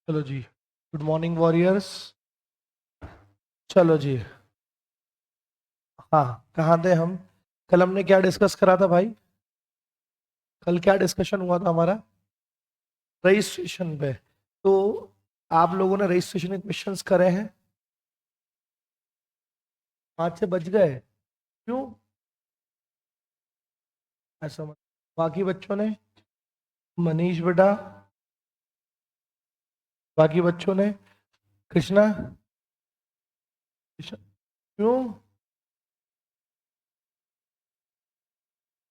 चलो जी। Good morning warriors. चलो जी। हाँ, कहाँ थे हम? कल हमने क्या डिस्कस करा था भाई? कल क्या डिस्कशन हुआ था हमारा? रजिस्ट्रेशन पे। तो आप लोगों ने रजिस्ट्रेशन के क्वेश्चंस करे हैं? 5 से बच गए? क्यों ऐसा मत? बाकी बच्चों ने? मनीष बेटा, बाकी बच्चों ने? कृष्णा? क्यों?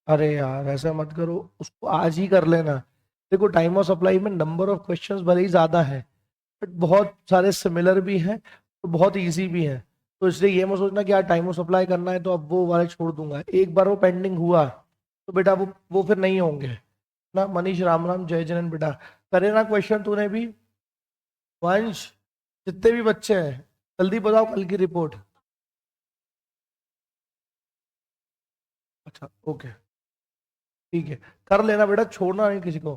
अरे यार ऐसा मत करो, उसको आज ही कर लेना। देखो, टाइम ऑफ सप्लाई में नंबर ऑफ क्वेश्चंस भले ही ज्यादा है, बट बहुत सारे सिमिलर भी हैं, तो बहुत इजी भी हैं। तो इसलिए ये मत सोचना कि यार टाइम ऑफ सप्लाई करना है तो अब वो वाले छोड़ दूंगा। एक बार वो पेंडिंग हुआ तो बेटा वो फिर नहीं होंगे ना। मनीष, राम राम, जय जनन बेटा। करे ना क्वेश्चन तूने भी? वंश, जितने भी बच्चे हैं, जल्दी बताओ कल की रिपोर्ट। अच्छा, ओके, ठीक है। कर लेना बेटा, छोड़ना नहीं किसी को।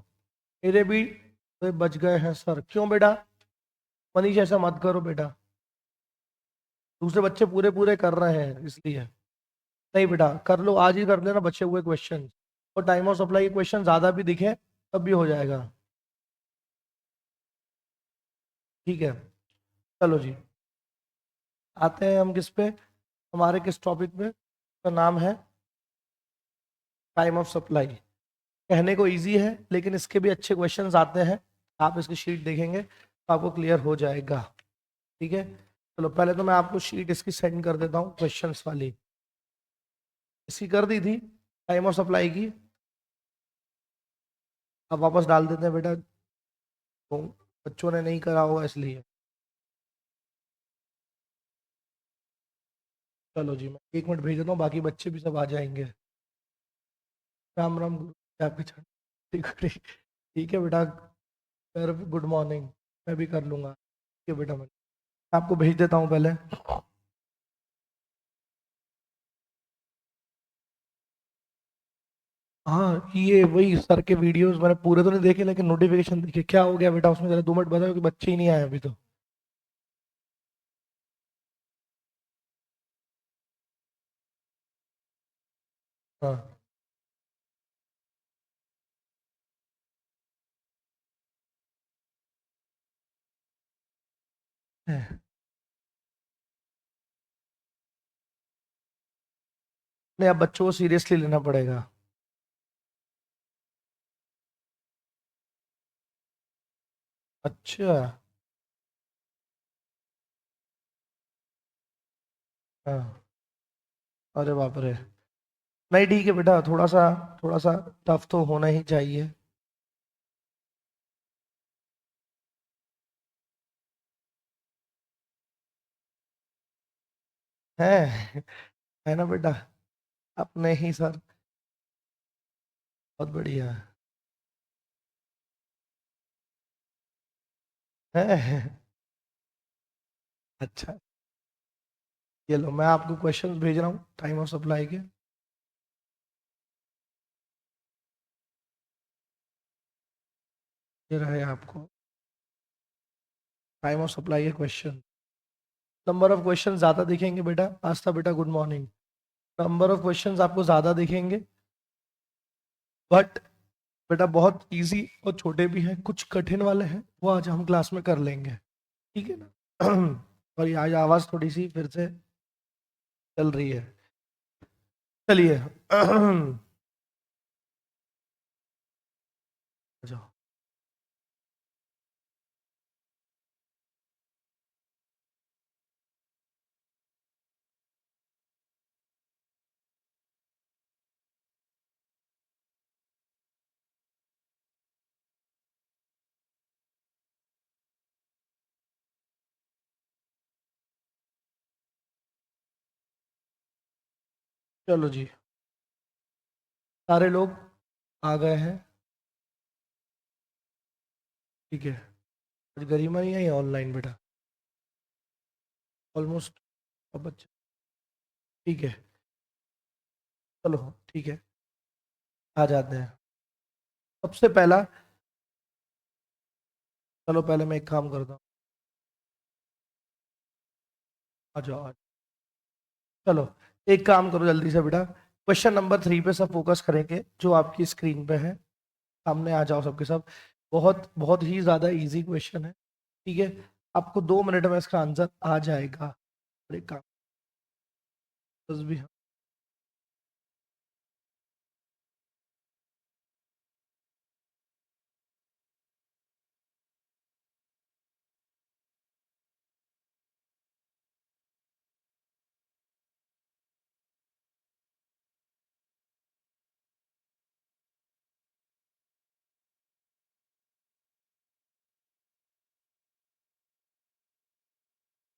मेरे भी तो बच गए हैं सर। क्यों बेटा? मनीष, ऐसा मत करो बेटा, दूसरे बच्चे पूरे पूरे कर रहे हैं इसलिए। नहीं बेटा, कर लो, आज ही कर लेना बचे हुए क्वेश्चन। और टाइम ऑफ सप्लाई के क्वेश्चन ज्यादा भी दिखे तब भी हो जाएगा। ठीक है, चलो जी। आते हैं हम किस पे, हमारे किस टॉपिक पे? का नाम है टाइम ऑफ सप्लाई। कहने को इजी है लेकिन इसके भी अच्छे क्वेश्चंस आते हैं। आप इसकी शीट देखेंगे तो आपको क्लियर हो जाएगा। ठीक है, चलो पहले तो मैं आपको शीट इसकी सेंड कर देता हूँ, क्वेश्चंस वाली। इसकी कर दी थी, टाइम ऑफ सप्लाई की। अब वापस डाल देते हैं बेटा, तो बच्चों ने नहीं करा होगा इसलिए। चलो जी, मैं 1 मिनट भेज देता हूँ, बाकी बच्चे भी सब आ जाएंगे। राम राम गुरु, आपके छठ। ठीक है, ठीक है बेटा। सर गुड मॉर्निंग, मैं भी कर लूंगा। ठीक है बेटा, मैं आपको भेज देता हूँ पहले। हाँ, ये वही सर के वीडियोस मैंने पूरे तो नहीं देखे लेकिन नोटिफिकेशन देखे। क्या हो गया बेटा उसमें, जरा 2 मिनट बताओ कि बच्चे ही नहीं आए अभी तो। हाँ है। नहीं, अब बच्चों को सीरियसली लेना पड़ेगा। अच्छा। हाँ। अरे बाप रे। नहीं ठीक है बेटा, थोड़ा सा टफ तो होना ही चाहिए। है है ना बेटा? अपने ही सर। बहुत बढ़िया। है। अच्छा, ये लो, मैं आपको क्वेश्चंस भेज रहा हूँ टाइम ऑफ सप्लाई के। ये रहे आपको टाइम ऑफ सप्लाई के क्वेश्चन। नंबर ऑफ क्वेश्चन ज्यादा दिखेंगे बेटा। आस्था बेटा, good morning. Number of questions आपको ज्यादा दिखेंगे, बट बेटा बहुत इजी और छोटे भी हैं, कुछ कठिन वाले हैं, वो आज हम क्लास में कर लेंगे। ठीक है ना? और ये आज आवाज थोड़ी सी फिर से चल रही है। चलिए। आ जाओ। चलो जी, सारे लोग आ गए हैं। ठीक है, आज गरिमा नहीं आई ऑनलाइन बेटा, ऑलमोस्ट। अब बच्चे, ठीक है, चलो ठीक है, आ जाते हैं। सबसे पहला चलो पहले मैं एक काम करता हूँ, आ जाओ चलो एक काम करो जल्दी से बेटा, क्वेश्चन नंबर 3 पे सब फोकस करेंगे जो आपकी स्क्रीन पे है। सामने आ जाओ सबके सब। बहुत बहुत ही ज्यादा इजी क्वेश्चन है, ठीक है। आपको 2 मिनट में इसका आंसर आ जाएगा। एक काम बस भी हाँ।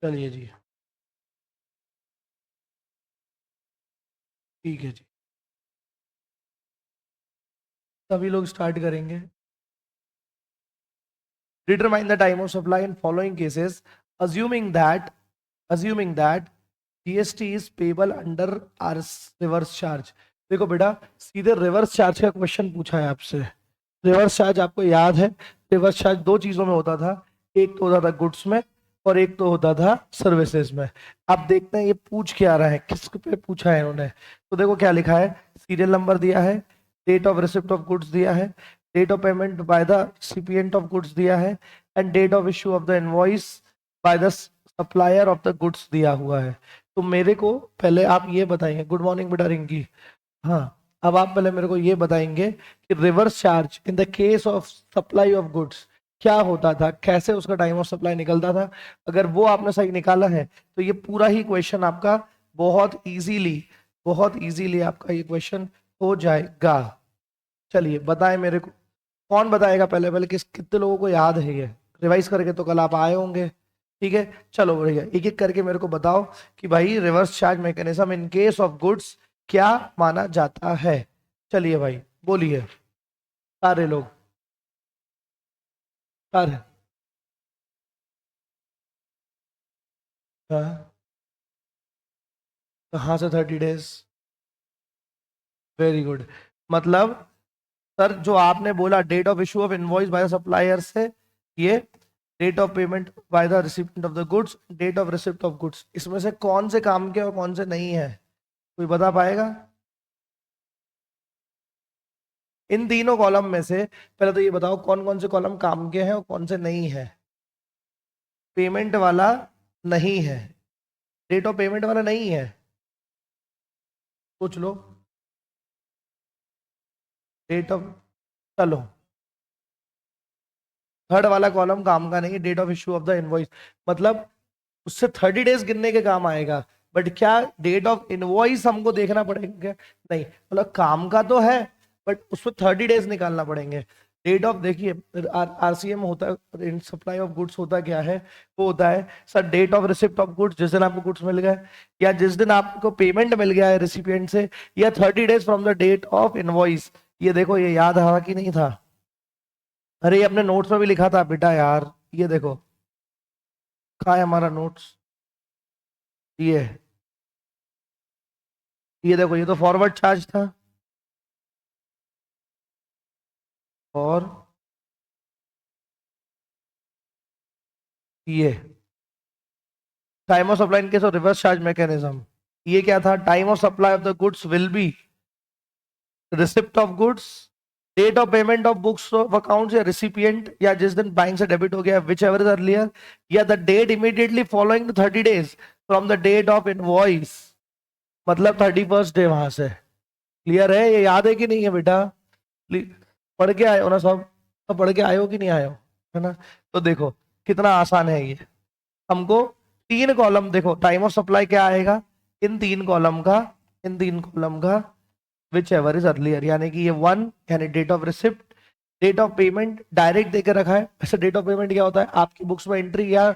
चलिए जी, ठीक है जी, सभी लोग स्टार्ट करेंगे। Determine the time of supply in following cases, assuming that assuming that GST is payable under reverse charge। देखो बेटा, सीधे रिवर्स चार्ज का क्वेश्चन पूछा है आपसे। रिवर्स चार्ज आपको याद है, रिवर्स चार्ज दो चीजों में होता था, एक तो होता था गुड्स में और एक तो होता था सर्विसेज में। आप देखते हैं ये पूछ क्या रहा है, किस पे पूछा है इन्होंने। तो देखो क्या लिखा है, सीरियल नंबर दिया है, date of receipt of goods दिया है, date of payment by the recipient of goods दिया है, and date of issue of the invoice by the supplier of the goods दिया हुआ है। तो मेरे को पहले आप ये बताइए, गुड मॉर्निंग बेटा रिंकी। हाँ, अब आप पहले मेरे को ये बताएंगे कि reverse charge in the case of supply of goods क्या होता था, कैसे उसका टाइम ऑफ सप्लाई निकलता था। अगर वो आपने सही निकाला है तो ये पूरा ही क्वेश्चन आपका बहुत इजीली आपका ये क्वेश्चन हो जाएगा। चलिए बताएं मेरे को, कौन बताएगा पहले पहले, कितने लोगों को याद है ये, रिवाइज करके तो कल आप आए होंगे। ठीक है, चलो बढ़िया, एक एक करके मेरे को बताओ कि भाई reverse charge mechanism in case of goods क्या माना जाता है। चलिए भाई बोलिए सारे लोग, सारे। हाँ, कहाँ से 30 डेज? Very good. मतलब सर जो आपने बोला date of issue of invoice by supplier से, ये date of payment by the recipient of the goods, date of receipt of goods, इसमें से कौन से काम के और कौन से नहीं है, कोई बता पाएगा? इन तीनों कॉलम में से पहले तो ये बताओ कौन कौन से कॉलम काम के हैं और कौन से नहीं है। पेमेंट वाला नहीं है, डेट ऑफ पेमेंट वाला नहीं है, सोच लो। डेट ऑफ, चलो थर्ड वाला कॉलम काम का नहीं है, date of issue of the invoice, मतलब उससे 30 डेज गिनने के काम आएगा। बट क्या डेट ऑफ इनवॉइस हमको देखना पड़ेगा? नहीं, मतलब काम का तो है बट उसमें 30 डेज निकालना पड़ेंगे। डेट ऑफ, देखिए आरसीएम होता है, इन सप्लाई ऑफ गुड्स होता क्या है, वो होता है sir date of receipt of goods, जिस दिन आपको गुड्स मिल गए या जिस दिन आपको पेमेंट मिल गया है रिसिपिएंट से, या 30 days from the date of invoice. ये देखो ये याद था कि नहीं था? अरे ये अपने नोट्स में भी लिखा था बेटा यार, ये देखो कहाँ है हमारा नोट्स, ये देखो, ये तो फॉरवर्ड चार्ज था। और ये time of supply in case of reverse charge mechanism, ये क्या था, time of supply of the goods will be receipt of goods, date of payment of books of accounts या रिसिपिएंट, या जिस दिन बैंक से डेबिट हो गया विच एवर इज अर्लियर, या the date immediately following the 30 days from the date of invoice, मतलब 31st day वहां से। क्लियर है? ये याद है कि नहीं है बेटा? पढ़ के आए हो ना सब? तो पढ़ के आए हो कि नहीं आए हो, है ना? तो देखो कितना आसान है ये। हमको तीन कॉलम, देखो टाइम ऑफ सप्लाई क्या आएगा, इन तीन कॉलम का, इन तीन कॉलम का विच एवर इज अर्लियर, यानी कि ये 1 यानी date of receipt, date of payment direct देकर रखा है। ऐसे डेट ऑफ पेमेंट क्या होता है, आपकी बुक्स में एंट्री या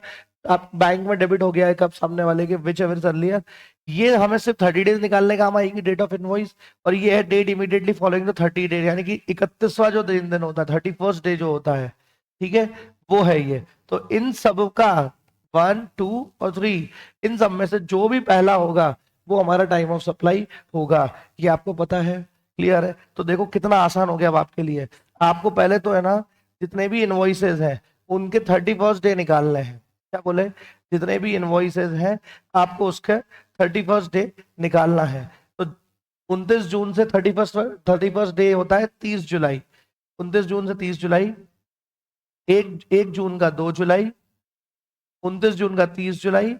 आप बैंक में डेबिट हो गया है कब सामने वाले के, विच एवर इज अर्लियर, ये हमें सिर्फ 30 डेज निकालने काम आएगी डेट ऑफ इनवॉइस। और ये है date immediately following the 30 days, यानी कि 31वां जो दिन होता है, 31st डे जो होता है, ठीक है, वो है ये। तो इन सब का 1, 2 और 3, इन सब में से जो भी पहला होगा वो हमारा टाइम ऑफ सप्लाई होगा। ये आपको पता है? क्लियर है? तो देखो कितना आसान हो गया अब आपके लिए। आपको पहले तो है ना, जितने भी इनवॉइसेस हैं उनके 31st डे निकालने हैं। क्या बोले, जितने भी इनवॉइसेस हैं आपको उसके 31st डे निकालना है। तो 29 जून से 31st डे होता है 30 जुलाई। 29 जून से 30 जुलाई, 1 जून का 2 जुलाई, 29 जून का 30 जुलाई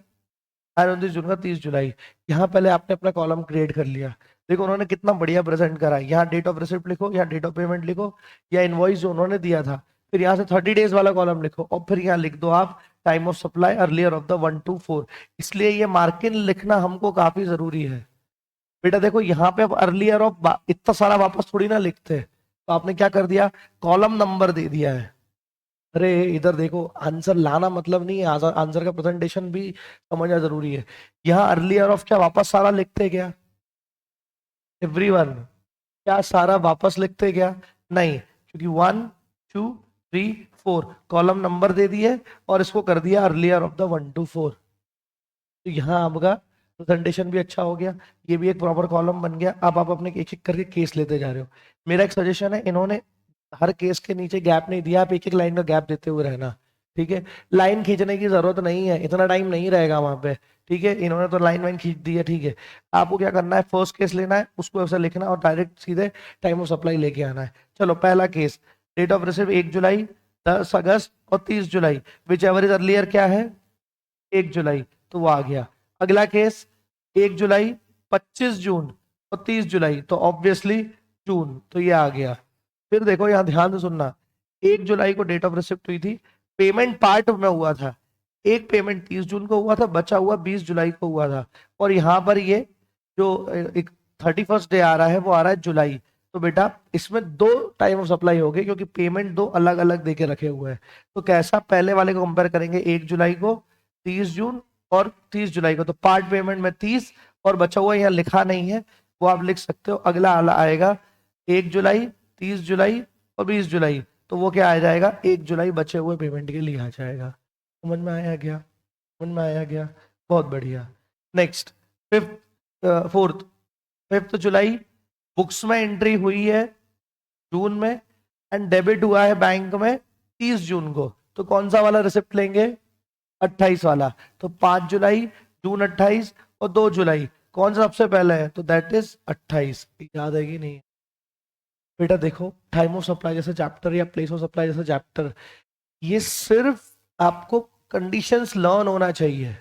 और 29 जून का 30 जुलाई। यहाँ पहले आपने अपना कॉलम क्रिएट कर लिया। देखो उन्होंने कितना बढ़िया प्रेजेंट करा है। यहाँ डेट ऑफ रिसिप्ट लिखो, यहाँ डेट ऑफ पेमेंट लिखो, या इनवॉइस जो उन्होंने दिया था, फिर यहाँ से 30 डेज वाला कॉलम लिखो और फिर यहाँ लिख दो आप time of supply earlier of the 1 to 4। इसलिए ये मार्किंग लिखना हमको काफी जरूरी है। बेटा देखो यहाँ पे अब अर्लियर ऑफ इतना सारा वापस थोड़ी ना लिखते हैं, तो आपने क्या कर दिया, कॉलम नंबर दे दिया है। अरे इधर देखो, आंसर लाना मतलब नहीं है, आंसर का प्रेजेंटेशन भी समझना जरूरी है। यहाँ अर्लियर ऑफ क्या वापस सारा लिखते क्या एवरीवन? क्या सारा वापस लिखते क्या? नहीं, क्योंकि 1 2 3 4 कॉलम नंबर दे दिए और इसको कर दिया अर्लियर ऑफ द 1 to 4। तो यहाँ आपका प्रेजेंटेशन भी अच्छा हो गया, ये भी एक प्रॉपर कॉलम बन गया। अब आप अपने एक एक करके केस लेते जा रहे हो। मेरा एक सजेशन है, इन्होंने हर केस के नीचे गैप नहीं दिया, आप एक एक लाइन का गैप देते हुए रहना। ठीक है, लाइन खींचने की जरूरत नहीं है, इतना टाइम नहीं रहेगा वहां पे। ठीक है, इन्होंने तो लाइन वाइन खींच दी है। ठीक है, आपको क्या करना है, फर्स्ट केस लेना है, उसको ऐसा लिखना और डायरेक्ट सीधे टाइम ऑफ सप्लाई लेके आना है। चलो पहला केस, डेट ऑफ रिसीव 1 जुलाई, 10 अगस्त और 30 जुलाई, विच एवर इज अर्लियर क्या है, 1 जुलाई, तो वो आ गया। अगला केस 1 जुलाई, 25 जून और 30 जुलाई, तो ऑब्वियसली जून, तो ये आ गया। फिर देखो यहाँ ध्यान से सुनना, 1 जुलाई को डेट ऑफ रिसिप्ट हुई थी, पेमेंट पार्ट में हुआ था, एक पेमेंट 30 जून को हुआ था, बचा हुआ 20 जुलाई को हुआ था। और यहाँ पर ये जो एक 31st डे आ रहा है वो आ रहा है जुलाई। तो बेटा इसमें दो टाइम ऑफ सप्लाई हो गए, क्योंकि पेमेंट दो अलग अलग देके रखे हुए हैं। तो कैसा, पहले वाले को कंपेयर करेंगे, 1 जुलाई को, 30 जून और 30 जुलाई को, तो पार्ट पेमेंट में 30 और बचा हुआ यहाँ लिखा नहीं है, वो आप लिख सकते हो। अगला आएगा 1 जुलाई, 30 जुलाई और 20 जुलाई, तो वो क्या आ जाएगा, 1 जुलाई बचे हुए पेमेंट के लिए आ जाएगा। समझ में आया क्या? समझ में आया क्या? बहुत बढ़िया। नेक्स्ट, फोर्थ, 5 जुलाई बुक्स में एंट्री हुई है जून में एंड डेबिट हुआ है बैंक में 30 जून को, तो कौन सा वाला रिसिप्ट लेंगे, 28 वाला। तो 5 जुलाई, जून 28 और 2 जुलाई, कौन सा सबसे पहले है, तो दैट इज 28। याद है कि नहीं? बेटा देखो, टाइम ऑफ सप्लाई जैसा चैप्टर या प्लेस ऑफ सप्लाई जैसा चैप्टर, ये सिर्फ आपको कंडीशंस लर्न होना चाहिए,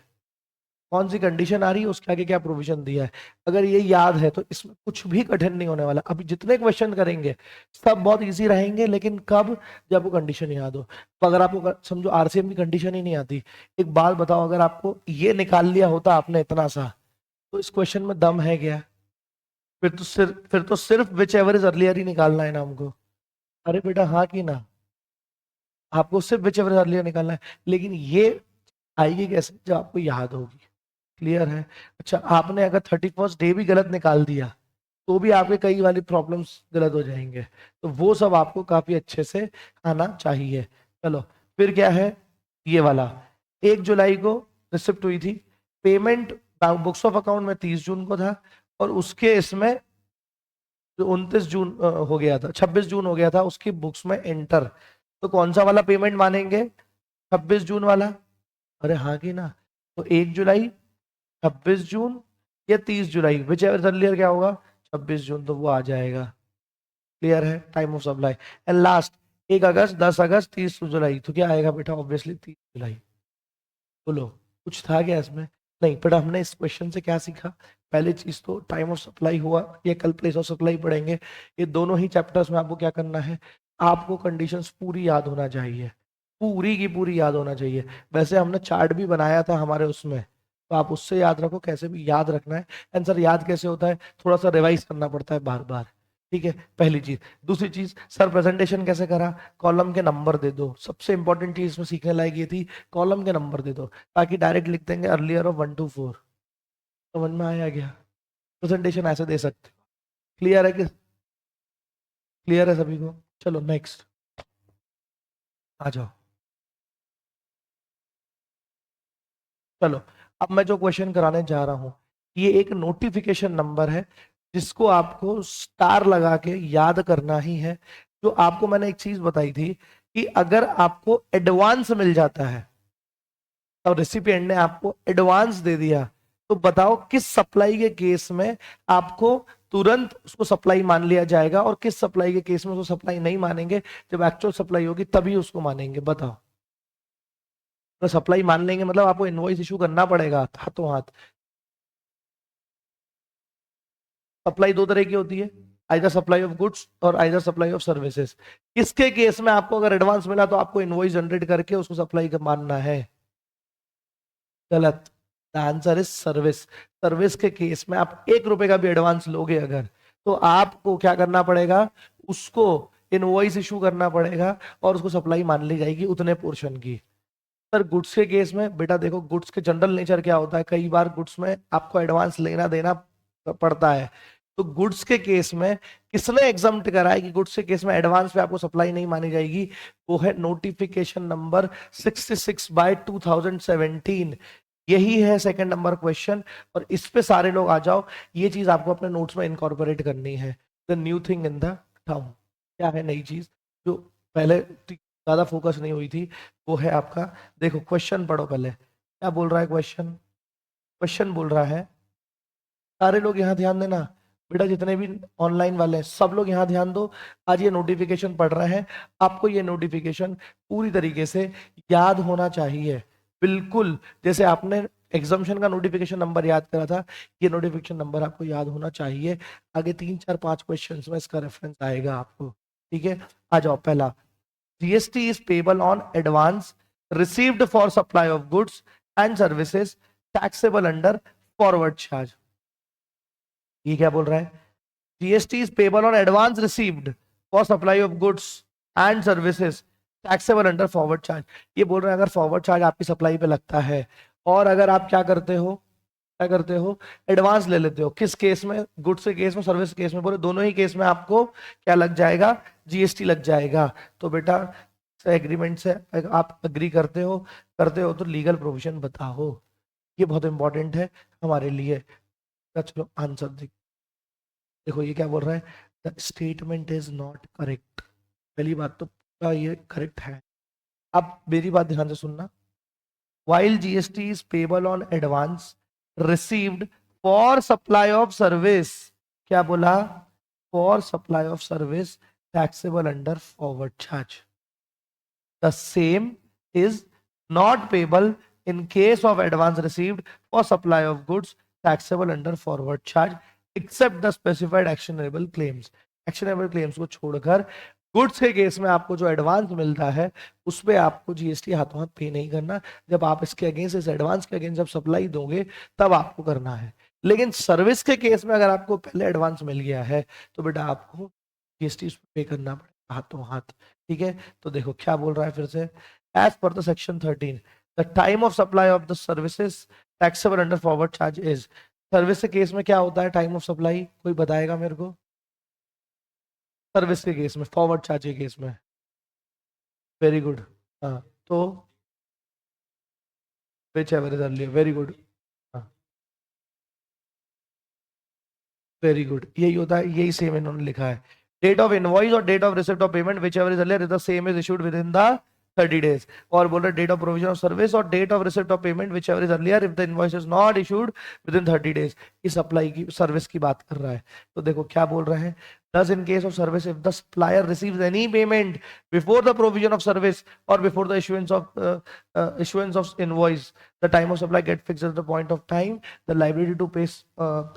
कौन सी कंडीशन आ रही है उसके आगे क्या प्रोविजन दिया है। अगर ये याद है तो इसमें कुछ भी कठिन नहीं होने वाला। अभी जितने क्वेश्चन करेंगे सब बहुत इजी रहेंगे, लेकिन कब, जब वो कंडीशन याद हो। तो अगर आपको समझो आरसीएम की कंडीशन ही नहीं आती, एक बात बताओ, अगर आपको ये निकाल लिया होता आपने इतना सा, तो इस क्वेश्चन में दम है क्या? फिर तो सिर्फ विच एवर इज अर्लियर ही निकालना है ना हमको। अरे बेटा हाँ कि ना, आपको सिर्फ विच एवर इज अर्लियर निकालना है, लेकिन ये आएगी कैसे, जब आपको याद होगी। क्लियर है? अच्छा, आपने अगर 31st डे भी गलत निकाल दिया तो भी आपके कई वाली प्रॉब्लम्स गलत हो जाएंगे, तो वो सब आपको काफी अच्छे से आना चाहिए। चलो फिर क्या है, ये वाला 1 जुलाई को रिसिप्ट हुई थी, पेमेंट बुक्स ऑफ अकाउंट में 30 जून को था, और उसके इसमें 29 जून हो गया था, 26 जून हो गया था उसकी बुक्स में एंटर। तो कौन सा वाला पेमेंट मानेंगे, 26 जून वाला? अरे हाँ कि ना, तो 1 जुलाई, 26 जून या 30 जुलाई, विच एवर अर्लियर क्या होगा, 26 जून, तो वो आ जाएगा। क्लियर है? Time of supply. And last 1 अगस्त, 10 अगस्त, 30 जुलाई, तो क्या आएगा बेटा, ऑब्वियसली 30 जुलाई। बोलो कुछ था क्या इसमें? नहीं बेटा, हमने इस क्वेश्चन से क्या सीखा, पहली चीज तो टाइम ऑफ सप्लाई हुआ, ये कल प्लेस ऑफ सप्लाई पढ़ेंगे। ये दोनों ही चैप्टर्स में आपको क्या करना है, आपको कंडीशंस पूरी याद होना चाहिए, पूरी की पूरी याद होना चाहिए। वैसे हमने चार्ट भी बनाया था हमारे उसमें, तो आप उससे याद रखो, कैसे भी याद रखना है। आंसर याद कैसे होता है, थोड़ा सा रिवाइज करना पड़ता है बार बार। ठीक है, पहली चीज। दूसरी चीज, सर प्रेजेंटेशन कैसे करा, कॉलम के नंबर दे दो। सबसे इंपॉर्टेंट चीज इसमें सीखने लायक ये थी, कॉलम के नंबर दे दो, ताकि डायरेक्ट लिख देंगे अर्लियर ऑफ 1 to 4। समझ में आया गया? प्रेजेंटेशन ऐसे दे सकते। क्लियर है कि, क्लियर है सभी को? चलो नेक्स्ट आ जाओ। चलो अब मैं जो क्वेश्चन कराने जा रहा हूं, ये एक नोटिफिकेशन नंबर है जिसको आपको स्टार लगा के याद करना ही है। जो आपको मैंने एक चीज बताई थी कि अगर आपको एडवांस मिल जाता है और रेसिपिएंट ने आपको एडवांस दे दिया, तो बताओ किस सप्लाई के केस में आपको तुरंत उसको सप्लाई मान लिया जाएगा और किस सप्लाई के केस में उसको सप्लाई नहीं मानेंगे। जब एक्चुअल सप्लाई होगी तभी उसको मानेंगे, बताओ। तो सप्लाई मान लेंगे मतलब आपको इनवॉइस इशू करना पड़ेगा हाथों हाथ। सप्लाई दो तरह की होती है, आइदर सप्लाई ऑफ गुड्स और आइदर सप्लाई ऑफ सर्विसेज। किसके केस में आपको अगर एडवांस मिला तो आपको इनवॉइस जनरेट करके उसको सप्लाई का मानना है? गलत। The answer is service. Service के केस में आप 1 रुपए का भी एडवांस लोगे अगर, तो आपको क्या करना पड़ेगा, उसको इनवॉइस इशू करना पड़ेगा और उसको सप्लाई मान ली जाएगी उतने पोर्शन की। सर गुड्स के केस में बेटा देखो, गुड्स के जनरल नेचर क्या होता है, कई बार गुड्स में आपको एडवांस लेना देना पड़ता है। तो गुड्स के केस में किसने एग्जम्प्ट करा है कि गुड्स के केस में एडवांस पे आपको सप्लाई नहीं मानी जाएगी? वो है नोटिफिकेशन नंबर 66/2017। यही है सेकंड नंबर क्वेश्चन, और इस पे सारे लोग आ जाओ। ये चीज आपको अपने नोट्स में इनकॉर्पोरेट करनी है। The new thing in the town, क्या है नई चीज जो पहले ज्यादा फोकस नहीं हुई थी, वो है आपका, देखो क्वेश्चन पढ़ो पहले, क्या बोल रहा है क्वेश्चन। क्वेश्चन बोल रहा है, सारे लोग यहाँ ध्यान देना बेटा, जितने भी ऑनलाइन वाले हैं सब लोग यहाँ ध्यान दो। आज ये नोटिफिकेशन पढ़ रहे हैं, आपको ये नोटिफिकेशन पूरी तरीके से याद होना चाहिए, बिल्कुल जैसे आपने एग्जामिशन का नोटिफिकेशन नंबर याद करा था, ये नोटिफिकेशन नंबर आपको याद होना चाहिए। आगे 3 4 5 क्वेश्चन में इसका रेफरेंस आएगा आपको, ठीक है। आ जाओ, पहला, GST is payable on advance received for supply of goods and services taxable under forward charge. ये क्या बोल रहा है? GST is payable on advance received for supply of goods and services taxable under forward charge. ये बोल रहे हैं अगर फॉरवर्ड चार्ज आपकी सप्लाई पे लगता है और अगर आप क्या करते हो, एडवांस ले लेते हो, किस केस में, गुड्स के केस में, सर्विस केस में, बोले दोनों ही केस में आपको क्या लग जाएगा, जीएसटी लग जाएगा। तो बेटा एग्रीमेंट से आप अग्री करते हो तो लीगल प्रोविजन बताओ, ये बहुत इंपॉर्टेंट है हमारे लिए। चलो आंसर देखो ये क्या बोल रहा है, the statement is not correct. पहली बात तो पूरा ये करेक्ट है। अब मेरी बात ध्यान से सुनना, while GST is payable on advance received for supply of service, क्या बोला, for supply of service taxable under forward charge, the same is not payable in case of advance received for supply of goods taxable under forward charge except the specified actionable claims। actionable claims को छोड़कर goods के case में आपको जो advance मिलता है उस पे आपको जीएसटी हाथों हाथ पे नहीं करना। जब आप इसके अगेंस्ट, इस एडवांस के अगेंस्ट जब सप्लाई दोगे तब आपको करना है। लेकिन सर्विस के केस में अगर आपको पहले एडवांस मिल गया है तो बेटा आपको जीएसटी पे करना पड़ेगा हाथों हाथ, ठीक है। तो देखो क्या बोल रहा है फिर से, एज पर the section 13 the time of supply of the services taxable under forward charge is। Service के केस में क्या होता है टाइम ऑफ सप्लाई, कोई बताएगा मेरे को? सर्विस के केस में, फॉरवर्ड चार्ज के केस में, वेरी गुड, हाँ, तो whichever is earlier, very good, हाँ, वेरी गुड, यही होता है, यही सेम इन्होंने लिखा है। डेट ऑफ इनवॉइस और date of receipt of payment whichever is earlier is the same is issued within the 30 days। और बोल रहे date of provision of service और date of receipt of payment whichever is earlier if the invoice is not issued with in 30 days। इस supply की, service की बात कर रहा है। तो देखो क्या बोल रहे हैं, thus in case of service if the supplier receives any payment before the provision of service or before the issuance of invoice, the time of supply get fixed at the point of time the liability to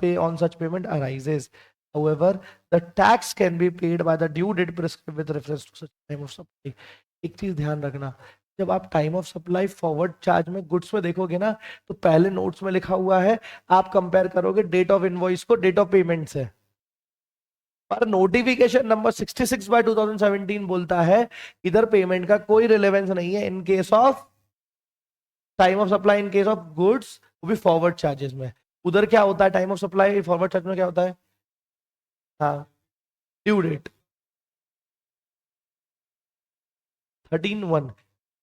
pay on such payment arises। however the tax can be paid by the due date prescribed with reference to such time of supply। एक चीज ध्यान रखना, जब आप time of supply forward charge में goods में देखोगे ना, तो पहले नोट्स में लिखा हुआ है, आप कंपेयर करोगे डेट ऑफ इनवॉइस को डेट ऑफ पेमेंट से। पर नोटिफिकेशन नंबर 66/2017 बोलता है इधर पेमेंट का कोई रिलेवेंस नहीं है इन case of time of supply, in case of goods, वो भी फॉरवर्ड चार्जेस में। उधर क्या होता है time of supply, forward charge में क्या होता है, हाँ, ड्यू डेट 13/1,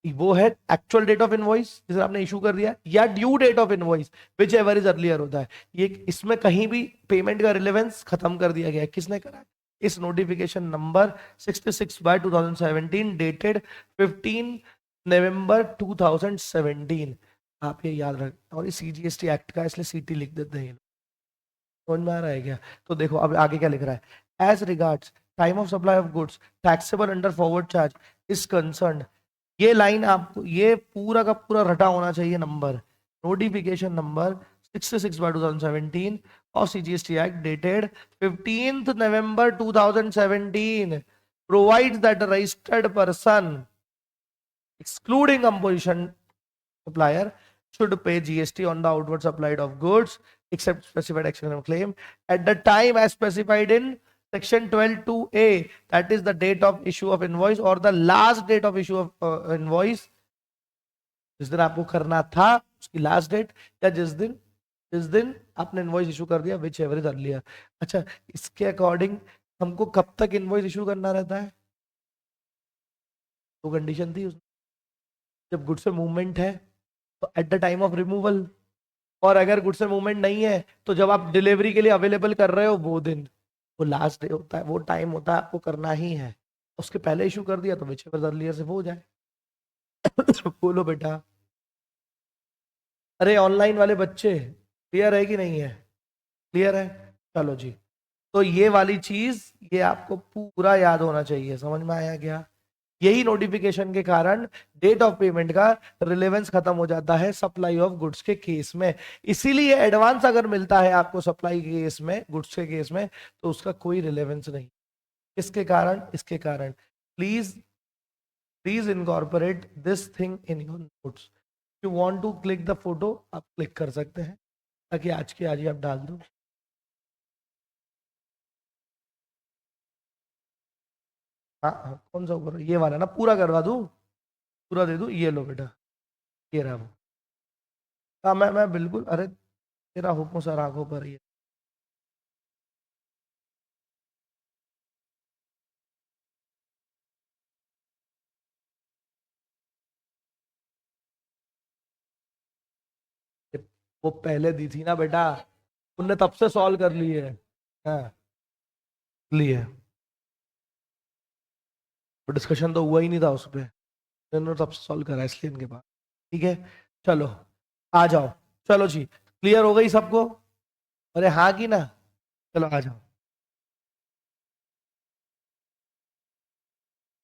वो है एक्चुअल डेट ऑफ इनवॉइस जिसे आपने इशू कर दिया, या due date of invoice whichever is earlier होता है। ये इसमें कहीं भी पेमेंट का रिलेवेंस खत्म कर दिया गया है, किसने करा है, इस नोटिफिकेशन नंबर 66/2017 डेटेड 15 नवंबर 2017। आप ये याद रख, और इस CGST एक्ट का इसलिए CT लिख देते हैं। समझ में आ रहा है क्या? तो देखो अब आगे क्या लिख रहा है, as regards time of supply of goods taxable under forward charge is concern. ये लाइन आपको, ये पूरा का पूरा रटा होना चाहिए number, notification number 66/2017 of CGST Act dated 15th November 2017 provides that the registered person excluding composition supplier should pay GST on the outward supplied of goods except specified action of claim at the time as specified in section 12(2)(a), that is the date of issue of invoice or the last date of issue of invoice, जिस दिन आपको करना था उसकी last date, या जिस दिन आपने इनवॉइस इशू कर दिया, विच एवर इज अर्लियर। अच्छा, इसके अकॉर्डिंग हमको कब तक इनवॉइस इशू करना रहता है? तो कंडीशन थी उसमें, जब गुड्स में मूवमेंट है तो eight the time of removal, और अगर गुड्स में मूवमेंट नहीं है तो जब आप डिलीवरी के लिए अवेलेबल कर रहे हो वो दिन, वो लास्ट डे होता है, वो टाइम होता है, आपको करना ही है। उसके पहले इशू कर दिया तो विच एवर अर्लियर से वो हो जाए। बोलो बेटा, अरे ऑनलाइन वाले बच्चे क्लियर है कि नहीं है? क्लियर है? चलो जी, तो ये वाली चीज ये आपको पूरा याद होना चाहिए। समझ में आया क्या? यही नोटिफिकेशन के कारण डेट ऑफ पेमेंट का रिलेवेंस खत्म हो जाता है सप्लाई ऑफ गुड्स के केस में। इसीलिए एडवांस अगर मिलता है आपको सप्लाई के केस में, गुड्स के केस में, तो उसका कोई रिलेवेंस नहीं। इसके कारण, इसके कारण please please incorporate this thing in your notes. You want to click the photo, आप क्लिक कर सकते हैं, ताकि आज के आज ही आप डाल दो। हाँ हाँ, कौन सा ऊपर? ये वाला ना, पूरा करवा दूं, पूरा दे दूं? ये लो बेटा, ये रहा वो। हाँ मैं बिल्कुल, अरे तेरा हुक्म सर आंखों पर ही है। ये वो पहले दी थी ना बेटा, उनने तब से सॉल्व कर ली है। हाँ, ली है, वो डिस्कशन तो हुआ ही नहीं था उस पर, इन्होंने तब से सॉल्व करा इसलिए इनके पास। ठीक है, चलो आ जाओ। चलो जी, क्लियर हो गई सबको? अरे हाँ की ना? चलो आ जाओ।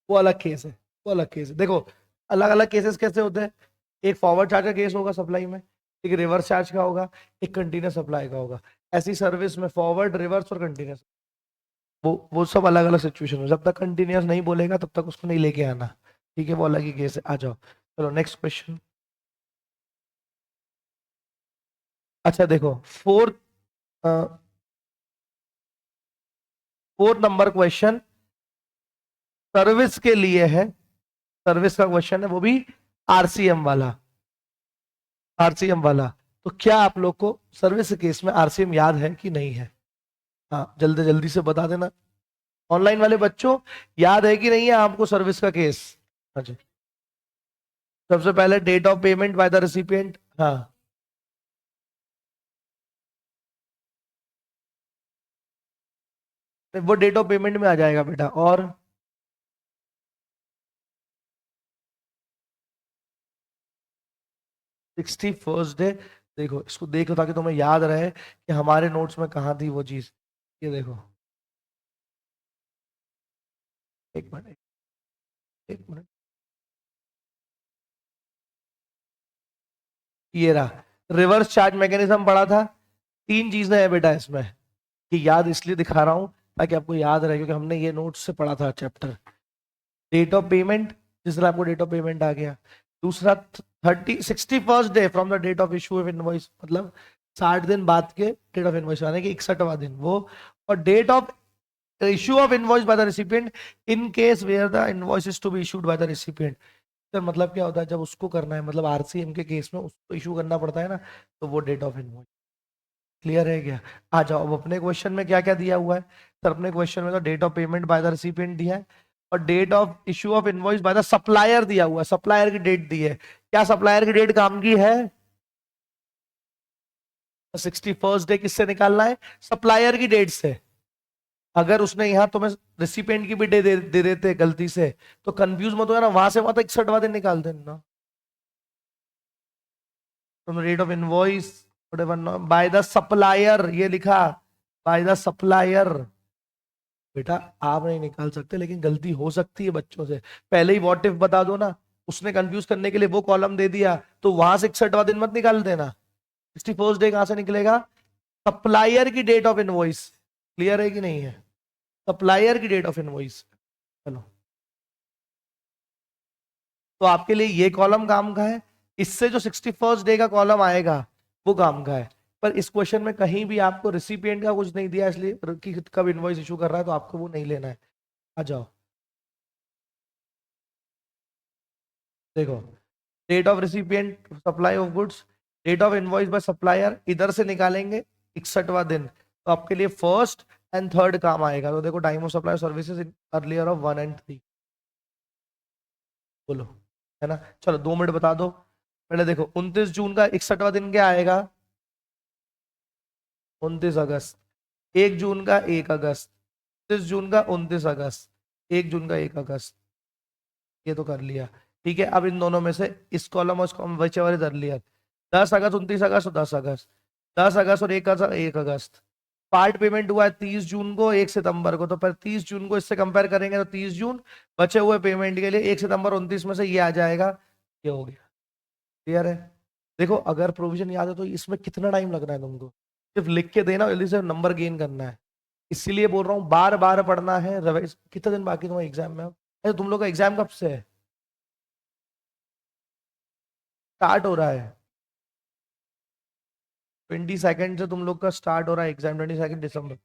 वो अलग केस है, वो अलग केस है। देखो, अलग अलग केसेस कैसे होते हैं, एक फॉरवर्ड चार्ज का केस होगा सप्लाई में, एक रिवर्स चार्ज का होगा, एक कंटिन्यूस सप्लाई का होगा। ऐसी सर्विस में फॉरवर्ड, रिवर्स और कंटिन्यूस, वो सब अलग अलग सिचुएशन है। जब तक कंटिन्यूस नहीं बोलेगा तब तक उसको नहीं लेके आना। ठीक है, वो अलग ही केस है। आ जाओ, चलो नेक्स्ट क्वेश्चन। अच्छा देखो, फोर्थ नंबर क्वेश्चन सर्विस के लिए है, सर्विस का क्वेश्चन है, वो भी आरसीएम वाला, आरसीएम वाला। तो क्या आप लोग को सर्विस केस में आरसीएम याद है कि नहीं है? हाँ, जल्दी जल्दी से बता देना। ऑनलाइन वाले बच्चों, याद है कि नहीं है आपको सर्विस का केस? अच्छा, सबसे पहले date of payment by the recipient. हाँ, वो डेट ऑफ पेमेंट में आ जाएगा बेटा। और 61st डे। देखो इसको देखो ताकि तुम्हें याद रहे कि हमारे नोट्स में कहाँ थी वो चीज। ये देखो, एक मिनट, एक मिनट, ये रहा, रिवर्स चार्ज मैकेनिज्म पढ़ा था। तीन चीजें हैं बेटा इसमें, ये याद इसलिए दिखा रहा हूं ताकि आपको याद रहे, क्योंकि हमने ये नोट्स से पढ़ा था चैप्टर। डेट ऑफ पेमेंट, जिस दिन आपको डेट ऑफ पेमेंट आ गया। दूसरा 61st day from the date of issue of invoice, मतलब 60 दिन बाद के डेट ऑफ इनवॉइस आने के 61वां दिन वो। और date of issue of invoice by the recipient in case where the invoice is to be issued by the recipient. Sir मतलब क्या होता है, जब उसको करना है, मतलब आरसीएम के केस में उसको इशू करना पड़ता है ना, तो वो डेट ऑफ इनवॉइस। क्लियर है क्या? आ जाओ, अब अपने क्वेश्चन में क्या क्या दिया हुआ है। सर अपने क्वेश्चन में तो date of payment by the recipient दिया है, और date of issue of invoice by the supplier दिया हुआ है, सप्लायर की डेट दी है। क्या सप्लायर की डेट काम की है? 61st डे किससे निकालना है? सप्लायर की डेट से। अगर उसने यहाँ तुम्हें रिसिपिएंट की भी दे देते गलती से, तो कंफ्यूज मत हो ना, वहां से वहां तक 61वां दिन निकाल देना। From rate of invoice by the supplier, ये लिखा बाय द सप्लायर। बेटा आप नहीं निकाल सकते, लेकिन गलती हो सकती है बच्चों से। पहले ही व्हाट इफ बता दो ना, उसने कंफ्यूज करने के लिए वो कॉलम दे दिया, तो वहां से 61वां दिन मत निकाल देना। 61st डे कहां से निकलेगा? सप्लायर की डेट ऑफ इनवॉइस। क्लियर है कि नहीं है? सप्लायर की डेट ऑफ इनवॉइस। चलो, तो आपके लिए ये कॉलम काम का है, इससे जो 61st डे का कॉलम आएगा वो काम का है। पर इस क्वेश्चन में कहीं भी आपको रिसिपिएंट का कुछ नहीं दिया, इसलिए कि कब इनवॉइस इशू कर रहा है, तो आपको वो नहीं लेना है। आ जाओ, देखो, date of recipient supply of goods, date of invoice by supplier, इधर से निकालेंगे 61वां दिन, तो आपके लिए फर्स्ट एंड थर्ड काम आएगा। तो देखो, time of supply services in earlier of 1 और 3। बोलो, है ना? चलो 2 मिनट बता दो। पहले देखो, 29 जून का 61वां दिन क्या आएगा? 29 अगस्त। 1 जून का 1 अगस्त। 29 जून का 29 अगस्त। 1 जून का 1 अगस्त। ये तो कर लिया। ठीक है, अब इन दोनों में से इस कॉलम और इस कॉलम whichever इज अर्लियर, 10 अगस्त, 29 अगस्त और 10 अगस्त। 10 अगस्त और 1 अगस्त, 1 अगस्त। पार्ट पेमेंट हुआ है 30 जून को, 1 सितंबर को, तो पर 30 जून को इससे कंपेयर करेंगे तो 30 जून। बचे हुए पेमेंट के लिए 1 सितंबर 29 में से ये आ जाएगा। ये हो गया। क्लियर है? देखो, अगर प्रोविजन याद है तो इसमें कितना टाइम लगना है तुमको? सिर्फ लिख के देना, जल्दी से नंबर गेन करना है। इसीलिए बोल रहा हूँ, बार बार पढ़ना है, रिवाइज। कितना दिन बाकी तुम्हारे एग्जाम में? अरे तुम लोग का एग्जाम कब से है? स्टार्ट हो रहा है। 22 से तुम लोग का स्टार्ट हो रहा है एग्जाम, 22 दिसंबर।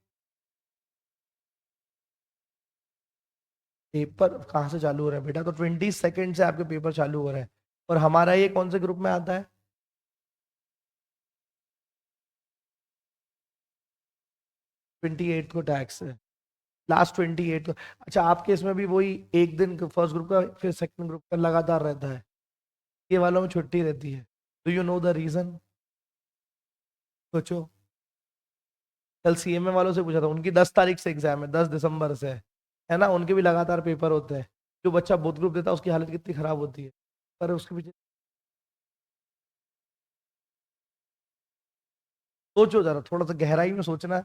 पेपर कहाँ से चालू हो रहा है बेटा? तो 22 से आपके पेपर चालू हो रहे हैं। और हमारा ये कौन से ग्रुप में आता है? 28 को टैक्स है। लास्ट 28 को। अच्छा, आपके इसमें भी वही एक दिन फर्स्ट ग्रुप का, फिर सेकंड ग्रुप का लगातार रहता है? ये वालों में छुट्टी रहती है। Do you know the reason? सोचो। कल सीएमए वालों से पूछा था, उनकी 10 तारीख से एग्जाम है, 10 दिसंबर से है ना? उनके भी लगातार पेपर होते हैं। जो बच्चा बोथ ग्रुप देता है उसकी हालत कितनी खराब होती है। पर उसके पीछे सोचो जरा, थोड़ा सा गहराई में सोचना,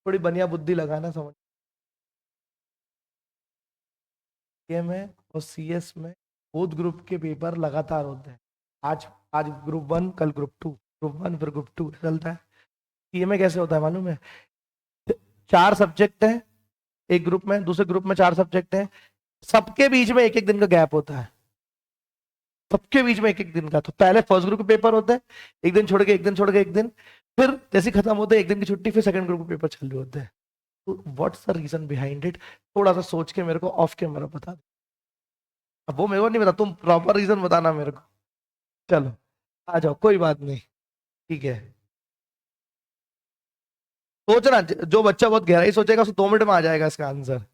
थोड़ी बढ़िया बुद्धि लगाना, समझ। में और सीएस में बोथ ग्रुप के पेपर लगातार होते हैं। आज आज ग्रुप 1, कल ग्रुप 2, ग्रुप 1 फिर ग्रुप 2 चलता है। सीए में कैसे होता है मालूम है? 4 सब्जेक्ट है एक ग्रुप में, दूसरे ग्रुप में 4 सब्जेक्ट है। सबके बीच में एक एक दिन का गैप होता है। सबके बीच में एक एक दिन का। तो पहले फर्स्ट ग्रुप के पेपर होते हैं, एक दिन छोड़ के एक दिन, छोड़ के एक दिन। फिर जैसे ही खत्म होते हैं, एक दिन की छुट्टी, फिर सेकंड ग्रुप के पेपर चालू होते हैं। तो what's the reason behind it? थोड़ा सा सोच के मेरे को ऑफ कैमरा बता दो। अब वो मेरे को नहीं बता, तुम प्रॉपर रीजन बताना मेरे को। चलो, आ जाओ, कोई बात नहीं। ठीक है, सोचना। जो बच्चा बहुत गहराई सोचेगा उसको 2 मिनट में आ जाएगा इसका आंसर।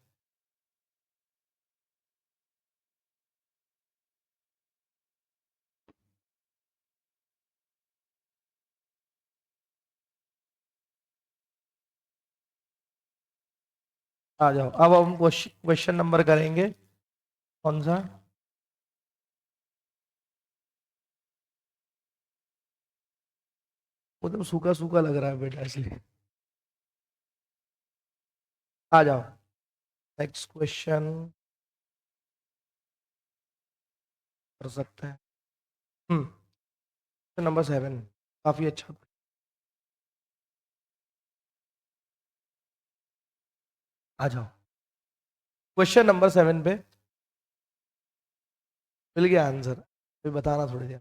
आ जाओ, अब हम क्वेश्चन नंबर करेंगे। कौन सा? वो तो सूखा सूखा लग रहा है बेटा, इसलिए। आ जाओ, नेक्स्ट क्वेश्चन कर सकते हैं। नंबर 7, काफी अच्छा। आ जाओ, क्वेश्चन नंबर 7 पे मिल गया आंसर, अभी बताना थोड़ी देर।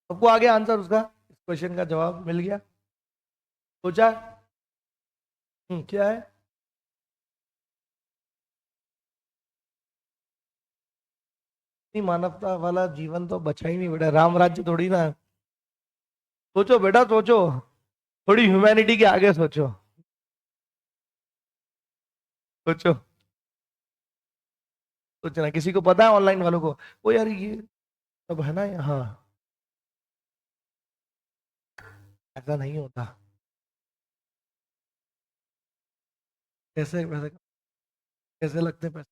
सबको आ गया आंसर उसका? क्वेश्चन का जवाब मिल गया? सोचा? क्या है? इतनी मानवता वाला जीवन तो बचा ही नहीं बेटा, राम राज्य थोड़ी ना है। सोचो बेटा, सोचो। थोड़ी ह्यूमैनिटी के आगे सोचो। सोचो। सोचना, किसी को पता है ऑनलाइन वालों को? ओ यार, ये सब है ना यहाँ। ऐसा नहीं होता। कैसे पैसे कैसे लगते हैं पैसे?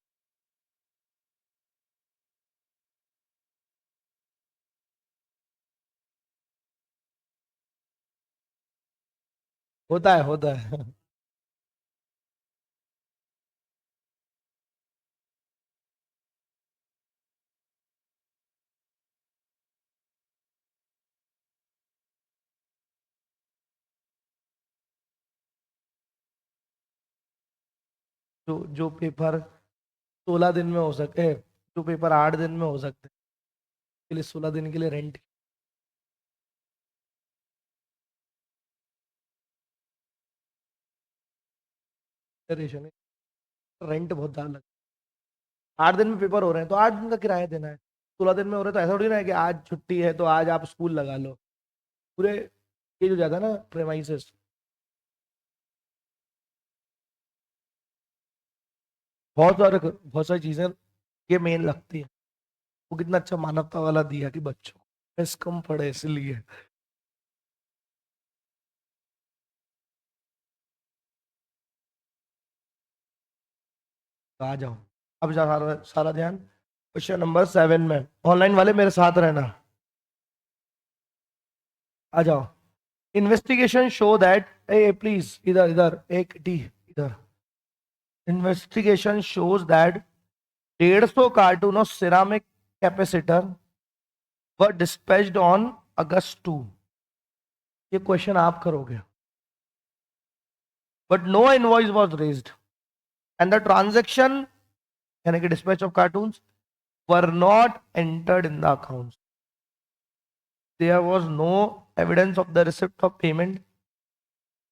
होता है जो पेपर 16 दिन में हो सके, जो पेपर 8 दिन में हो सकते हैं, के लिए 16 दिन के लिए रेंट रेंट बहुत ज्यादा लगता है। 8 दिन में पेपर हो रहे हैं तो 8 दिन का किराया देना है। 16 दिन में हो रहे हैं तो ऐसा थोड़ी ना है कि आज छुट्टी है तो आज आप स्कूल लगा लो। पूरे ये जो जाता है ना प्रेमाइसेस, बहुत सारी चीजें ये मेन लगती है। वो कितना अच्छा मानवता वाला दिया कि बच्चों को स्ट्रेस कम पड़े इसलिए। तो आ जाओ, अब जा सारा सारा ध्यान क्वेश्चन नंबर 7 में। ऑनलाइन वाले मेरे साथ रहना। आ जाओ। इन्वेस्टिगेशन शो दैट, ए प्लीज इधर इधर एक टी इधर। Investigation shows that 150 carton of ceramic capacitor were dispatched on August 2। ये क्वेश्चन आप करोगे। But no invoice was raised and the transaction, यानी कि dispatch of carton, were not entered in the account. There was no evidence of the receipt of payment.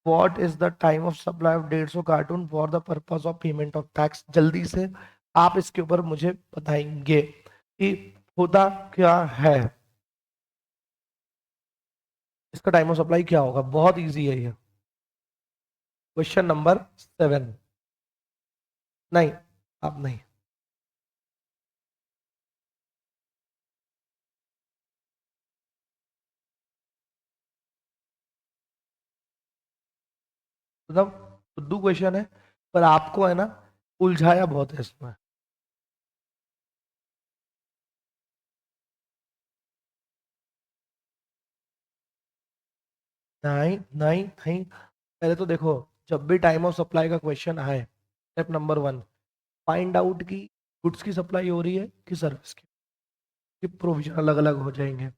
What is the time of supply of 150 carton for the purpose of payment of tax? जल्दी से आप इसके ऊपर मुझे बताएंगे कि होता क्या है, इसका टाइम ऑफ सप्लाई क्या होगा। बहुत इजी है ये। Question number 7। नहीं, आप नहीं। मतलब खुद्दू क्वेश्चन है, पर आपको है ना उलझाया बहुत है इसमें। नहीं नहीं नहीं, पहले तो देखो, जब भी टाइम ऑफ सप्लाई का क्वेश्चन आए, स्टेप नंबर 1, फाइंड आउट की गुड्स की सप्लाई हो रही है कि सर्विस की। कि प्रोविजन अलग अलग हो जाएंगे।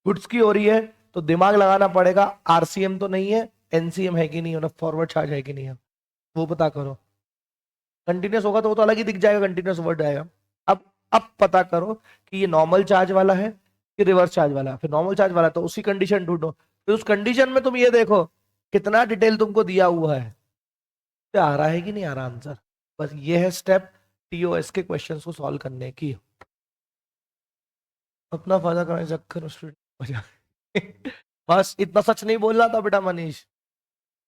गुड्स की हो रही है तो दिमाग लगाना पड़ेगा, आरसीएम तो नहीं है, एनसीएम है कि नहीं, मतलब फॉरवर्ड चार्ज है कि नहीं है, वो पता करो। कंटिन्यूस होगा तो वो तो अलग ही दिख जाएगा, कंटिन्यूस वर्ड आएगा। अब अब पता करो कि ये नॉर्मल चार्ज वाला है कि रिवर्स चार्ज वाला है। फिर नॉर्मल चार्ज वाला तो उसी कंडीशन ढूंढो, फिर उस कंडीशन में तुम ये देखो कितना डिटेल तुमको दिया हुआ है, क्या आ रहा है कि नहीं आ रहा आंसर। बस ये है स्टेप टीओएस के क्वेश्चंस को सॉल्व करने की। अपना फायदा करने से चक्कर में student हो जाए। बस इतना सच नहीं बोलना था बेटा मनीष।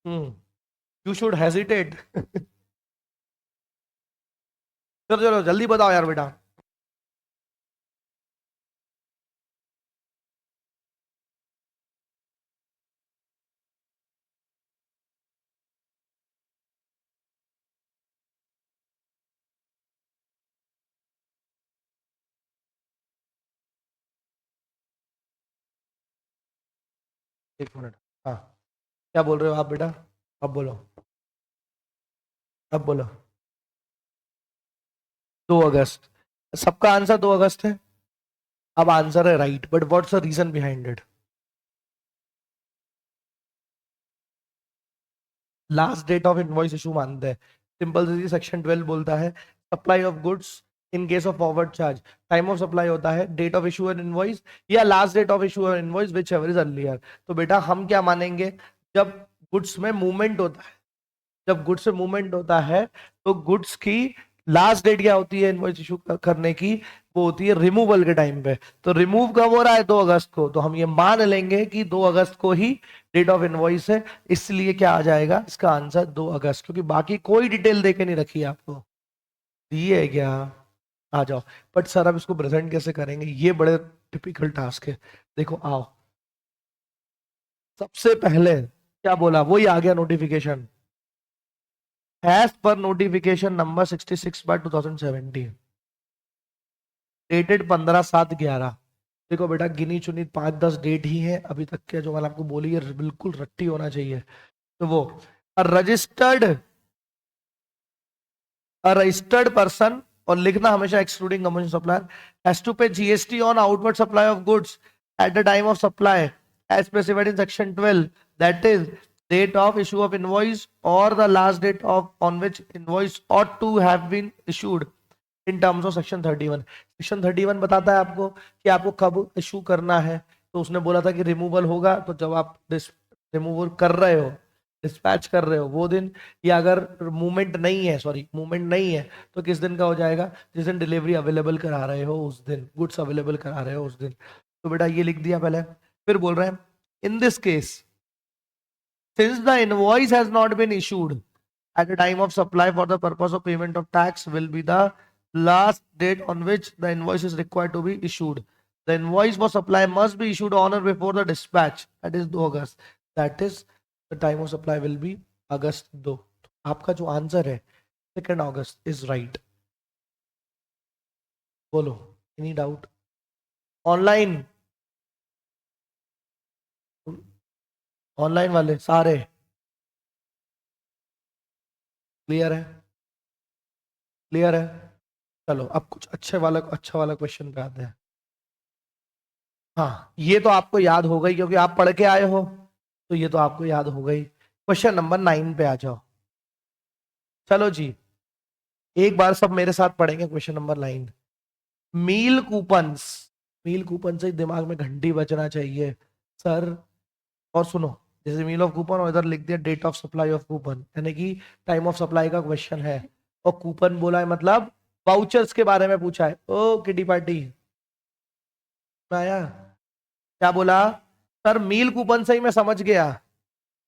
हम्म, यू शुड हेजिटेट। चलो चलो जल्दी बताओ यार बेटा। एक मिनट। हाँ, क्या बोल रहे हो आप बेटा? अब बोलो, अब बोलो। 2 अगस्त, सबका आंसर 2 अगस्त है। अब आंसर है right, but what's the reason behind it? Last date of invoice issue मानते हैं। सिंपल सी सेक्शन 12 बोलता है supply of goods in case of forward charge, time of supply होता है date of issue an invoice या last date of issue an invoice whichever is earlier. तो बेटा हम क्या मानेंगे, जब गुड्स में मूवमेंट होता है, जब गुड्स में मूवमेंट होता है तो गुड्स की लास्ट डेट क्या होती है इनवॉइस इशू करने की? वो होती है रिमूवल के टाइम पे। तो रिमूव कब हो रहा है? 2 अगस्त को, तो हम ये मान लेंगे कि 2 अगस्त को ही डेट ऑफ इनवॉइस है। इसलिए क्या आ जाएगा इसका आंसर? 2 अगस्त, क्योंकि बाकी कोई डिटेल देके नहीं रखी है आपको। दी है क्या? आ जाओ। बट सर अब इसको प्रेजेंट कैसे करेंगे, ये बड़े टिपिकल टास्क है। देखो आओ, सबसे पहले क्या बोला, वही आ गया notification. as per notification number 66/2017 dated 15/7/11। देखो बेटा, गिनी चुनी 5-10 डेट ही है अभी तक के जो मैंने आपको बोली है, बिल्कुल रट्टी होना चाहिए। तो वो रजिस्टर्ड पर्सन, और लिखना हमेशा excluding commercial supplier, has to pay GST on outward supply of goods at the time of supply as specified in section 12, that is date of issue of invoice or the last date of on which invoice ought to have been issued in terms of section 31। Section 31 बताता है आपको कि आपको कब issue करना है। तो उसने बोला था कि रिमूवल होगा तो जब आप रिमूवल कर रहे हो, डिस्पैच कर रहे हो वो दिन, या अगर मूवमेंट नहीं है, सॉरी मूवमेंट नहीं है, तो किस दिन का हो जाएगा, जिस दिन डिलीवरी अवेलेबल करा रहे हो उस दिन, गुड्स अवेलेबल करा रहे हो उस दिन। तो बेटा ये लिख दिया पहले। फिर बोल रहे हैं इन this case since the invoice has not been issued at the time of supply for the purpose of payment of tax will be the last date on which the invoice is required to be issued. The invoice for supply must be issued on or before the dispatch, that is 2 August, that is the time of supply will be August 2। आपका जो answer है 2 August is right। बोलो, any doubt? Online, online वाले सारे clear है? Clear है? चलो अब कुछ अच्छा वाला क्वेश्चन पे आते हैं। हाँ, ये तो आपको याद हो गई क्योंकि आप पढ़ के आए हो, तो ये तो आपको याद हो गई। क्वेश्चन नंबर 9 पे आ जाओ। चलो जी, एक बार सब मेरे साथ पढ़ेंगे क्वेश्चन नंबर 9। मील कूपन्स, मील कूपन से दिमाग में घंटी बजना चाहिए सर। और सुनो, जैसे मील ऑफ कूपन और इधर लिख दिया date of supply of coupon, यानी कि टाइम ऑफ सप्लाई का क्वेश्चन है, और कूपन बोला है मतलब वाउचर्स के बारे में पूछा है। ओ किटी पार्टी आया, क्या बोला सर? मील कूपन से ही मैं समझ गया,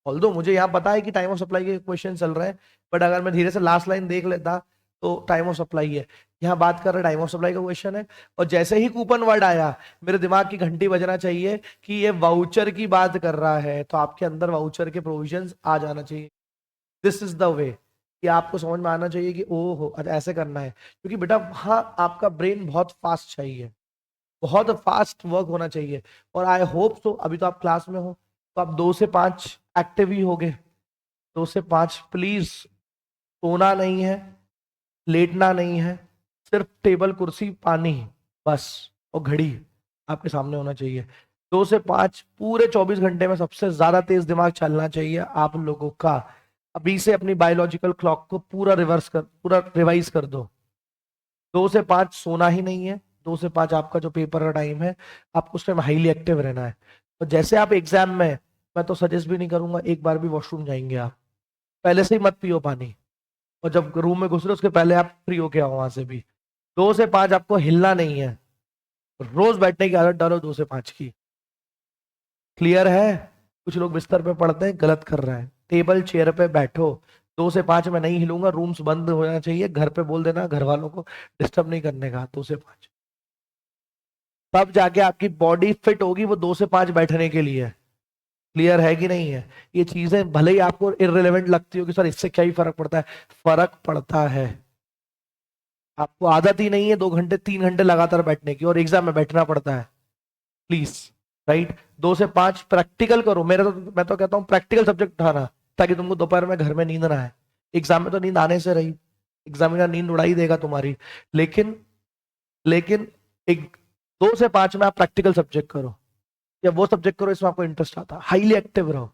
ऑल्दो मुझे यहाँ पता है कि टाइम ऑफ सप्लाई के क्वेश्चन चल रहे हैं, बट अगर मैं धीरे से लास्ट लाइन देख लेता तो टाइम ऑफ सप्लाई है, यहाँ बात कर रहे टाइम ऑफ सप्लाई का क्वेश्चन है। और जैसे ही कूपन वर्ड आया मेरे दिमाग की घंटी बजना चाहिए कि ये वाउचर की बात कर रहा है, तो आपके अंदर वाउचर के प्रोविजंस आ जाना चाहिए। दिस इज द वे कि आपको समझ में आना चाहिए कि ओहो ऐसे करना है, क्योंकि बेटा हाँ आपका ब्रेन बहुत फास्ट चाहिए, बहुत फास्ट वर्क होना चाहिए। और आई होप सो, अभी तो आप क्लास में हो तो आप 2 से 5 एक्टिव ही होगे। 2 से 5 प्लीज, सोना नहीं है, लेटना नहीं है, सिर्फ टेबल कुर्सी पानी बस, और घड़ी आपके सामने होना चाहिए। 2 से 5 पूरे 24 घंटे में सबसे ज्यादा तेज दिमाग चलना चाहिए आप लोगों का। अभी से अपनी बायोलॉजिकल क्लॉक को पूरा रिवाइज कर दो। 2 से 5 सोना ही नहीं है, 2 से 5 आपका जो पेपर का टाइम है, आपको उस टाइम हाईली एक्टिव रहना है। तो जैसे आप एग्जाम में, मैं तो सजेस्ट भी नहीं करूंगा एक बार भी वॉशरूम जाएंगे आप, पहले से ही मत पियो पानी, और जब रूम में घुस रहे उसके पहले आप फ्री होके आओ वहां से भी। 2 से 5 आपको हिलना नहीं है, रोज बैठने की आदत डालो 2 से 5 की। क्लियर है? कुछ लोग बिस्तर पे पढ़ते हैं, गलत कर रहे हैं। टेबल चेयर पे बैठो, 2 से 5 मैं नहीं हिलूंगा, रूम्स बंद हो जाना चाहिए, घर पे बोल देना घर वालों को डिस्टर्ब नहीं करने का 2 से 5, तब जाके आपकी बॉडी फिट होगी वो 2 से 5 बैठने के लिए। क्लियर है कि नहीं है? ये चीजें भले ही आपको इररिलेवेंट लगती हो कि सर इससे क्या ही फर्क पड़ता है, फर्क पड़ता है। आपको आदत ही नहीं है 2 घंटे 3 घंटे लगातार बैठने की, और एग्जाम में बैठना पड़ता है। Please, right? 2 से 5 प्रैक्टिकल करो। मैं तो कहता हूँ प्रैक्टिकल सब्जेक्ट उठाना, ताकि तुमको दोपहर में घर में नींद ना आए। एग्जाम में तो नींद आने से रही, एग्जामिनर नींद उड़ा ही देगा तुम्हारी, लेकिन लेकिन एक 2 से 5 में आप प्रैक्टिकल सब्जेक्ट करो, या वो सब्जेक्ट करो इसमें आपको इंटरेस्ट आता है। हाईली एक्टिव रहो,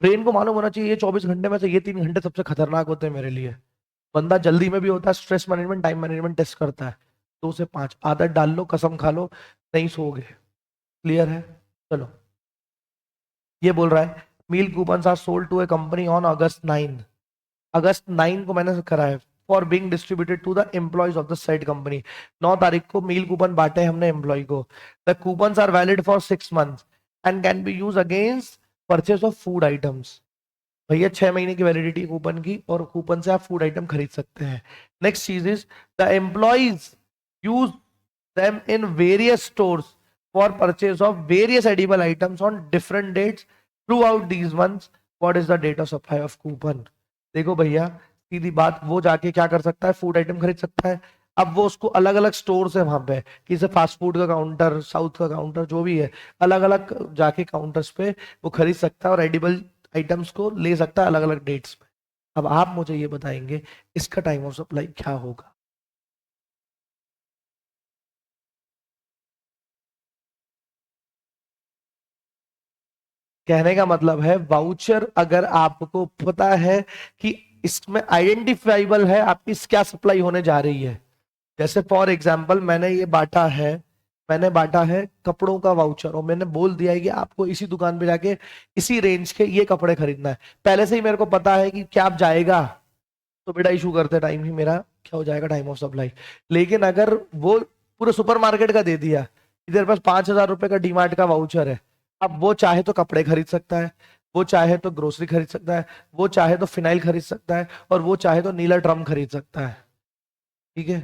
ब्रेन को मालूम होना चाहिए ये 24 घंटे में से ये 3 घंटे सबसे खतरनाक होते हैं मेरे लिए। बंदा जल्दी में भी होता है, stress management time management test करता है। 2 से 5 आदत डाल लो, कसम खा लो, नहीं सोओगे। क्लियर है? चलो, ये बोल रहा है meal coupon are sold to a company on August 9। अगस्त 9 को मैंने करा है, for being distributed to the employees of the said company. 9 तारीख को मील कूपन बांटे हमने एम्प्लॉय को। The coupons are valid for 6 months and can be use against purchase of food items. भैया 6 महीने की वैलिडिटी कूपन की, और कूपन से आप फूड आइटम खरीद सकते हैं। नेक्स्ट चीज is the employees use them in various stores for purchase of various edible items on different dates throughout these months. What is the date of supply of coupon? देखो भैया, सीधी बात, वो जाके क्या कर सकता है, फूड आइटम खरीद सकता है। अब वो उसको अलग अलग स्टोर है वहां पे, किसी फास्ट फूड का काउंटर, साउथ का काउंटर, जो भी है, अलग अलग जाके काउंटर्स पे वो खरीद सकता है और एडिबल आइटम्स को ले सकता है अलग अलग डेट्स पे। अब आप मुझे ये बताएंगे इसका टाइम ऑफ सप्लाई क्या होगा। कहने का मतलब है वाउचर अगर आपको पता है कि इसमें आइडेंटिफाइबल है आपकी क्या सप्लाई होने जा रही है। जैसे फॉर एग्जांपल मैंने बांटा है कपड़ों का वाउचर और मैंने बोल दिया है कि आपको इसी दुकान पे जाके इसी रेंज के ये कपड़े खरीदना है। पहले से ही मेरे को पता है कि क्या आप जाएगा, तो बेटा इशू करते टाइम ही मेरा क्या हो जाएगा, टाइम ऑफ सप्लाई। लेकिन अगर वो पूरे सुपरमार्केट का दे दिया, इधर पास 5,000 रुपए का डीमार्ट का वाउचर है, अब वो चाहे तो कपड़े खरीद सकता है, वो चाहे तो ग्रोसरी खरीद सकता है, वो चाहे तो फिनाइल खरीद सकता है, और वो चाहे तो नीला ड्रम खरीद सकता है। ठीक है,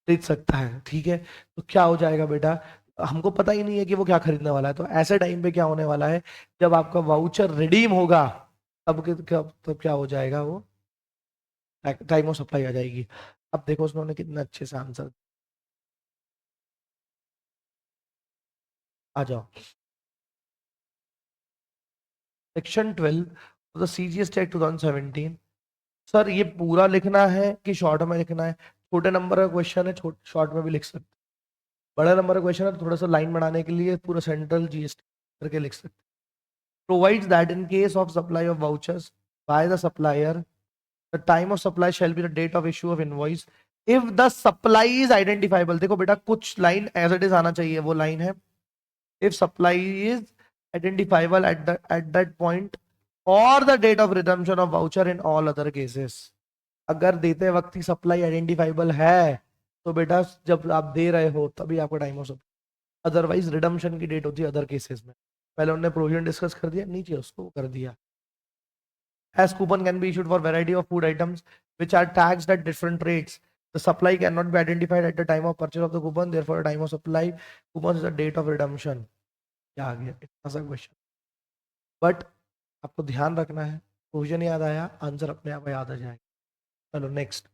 खरीद सकता है। ठीक है, तो क्या हो जाएगा बेटा, हमको पता ही नहीं है कि वो क्या खरीदने वाला है। तो ऐसे टाइम पे क्या होने वाला है, जब आपका वाउचर रिडीम होगा तब क्या हो जाएगा, वो टाइम ऑफ सप्लाई आ जाएगी। अब देखो उन्होंने कितने अच्छे से आंसर। आ जाओ, section 12 the CGST act 2017। Sir ये पूरा लिखना है कि शॉर्ट में लिखना है? छोटे नंबर का क्वेश्चन है, शॉर्ट में भी लिख सकते। बड़ा नंबर का क्वेश्चन है तो थोड़ा सा लाइन बढ़ाने के लिए पूरा सेंट्रल जीएसटी करके लिख सकते। Provides that in case of supply of vouchers bye the supplier, the time of supply shall be the date of issue of invoice if the supply is identifiable। देखो बेटा कुछ लाइन एज इट इज आना चाहिए, वो line है if supply is identifiable at that point or the date of redemption of voucher in all other cases। अगर देते वक्त ही सप्लाई आइडेंटिफाइबल है तो बेटा जब आप दे रहे हो तभी आपका time of supply, otherwise redemption की डेट होती है अदर केसेस में। पहले उन्होंने प्रोविजन डिस्कस कर दिया, नीचे उसको कर दिया। As coupon can be issued for variety of food items which are taxed at different rates, the supply cannot be identified at the time of purchase of the coupon, therefore the time of supply coupon is the date of redemption। क्या आ गया, इतना सा question. But आपको ध्यान रखना है, provision याद आया, आंसर अपने आप याद आ जाएगा। चलो नेक्स्ट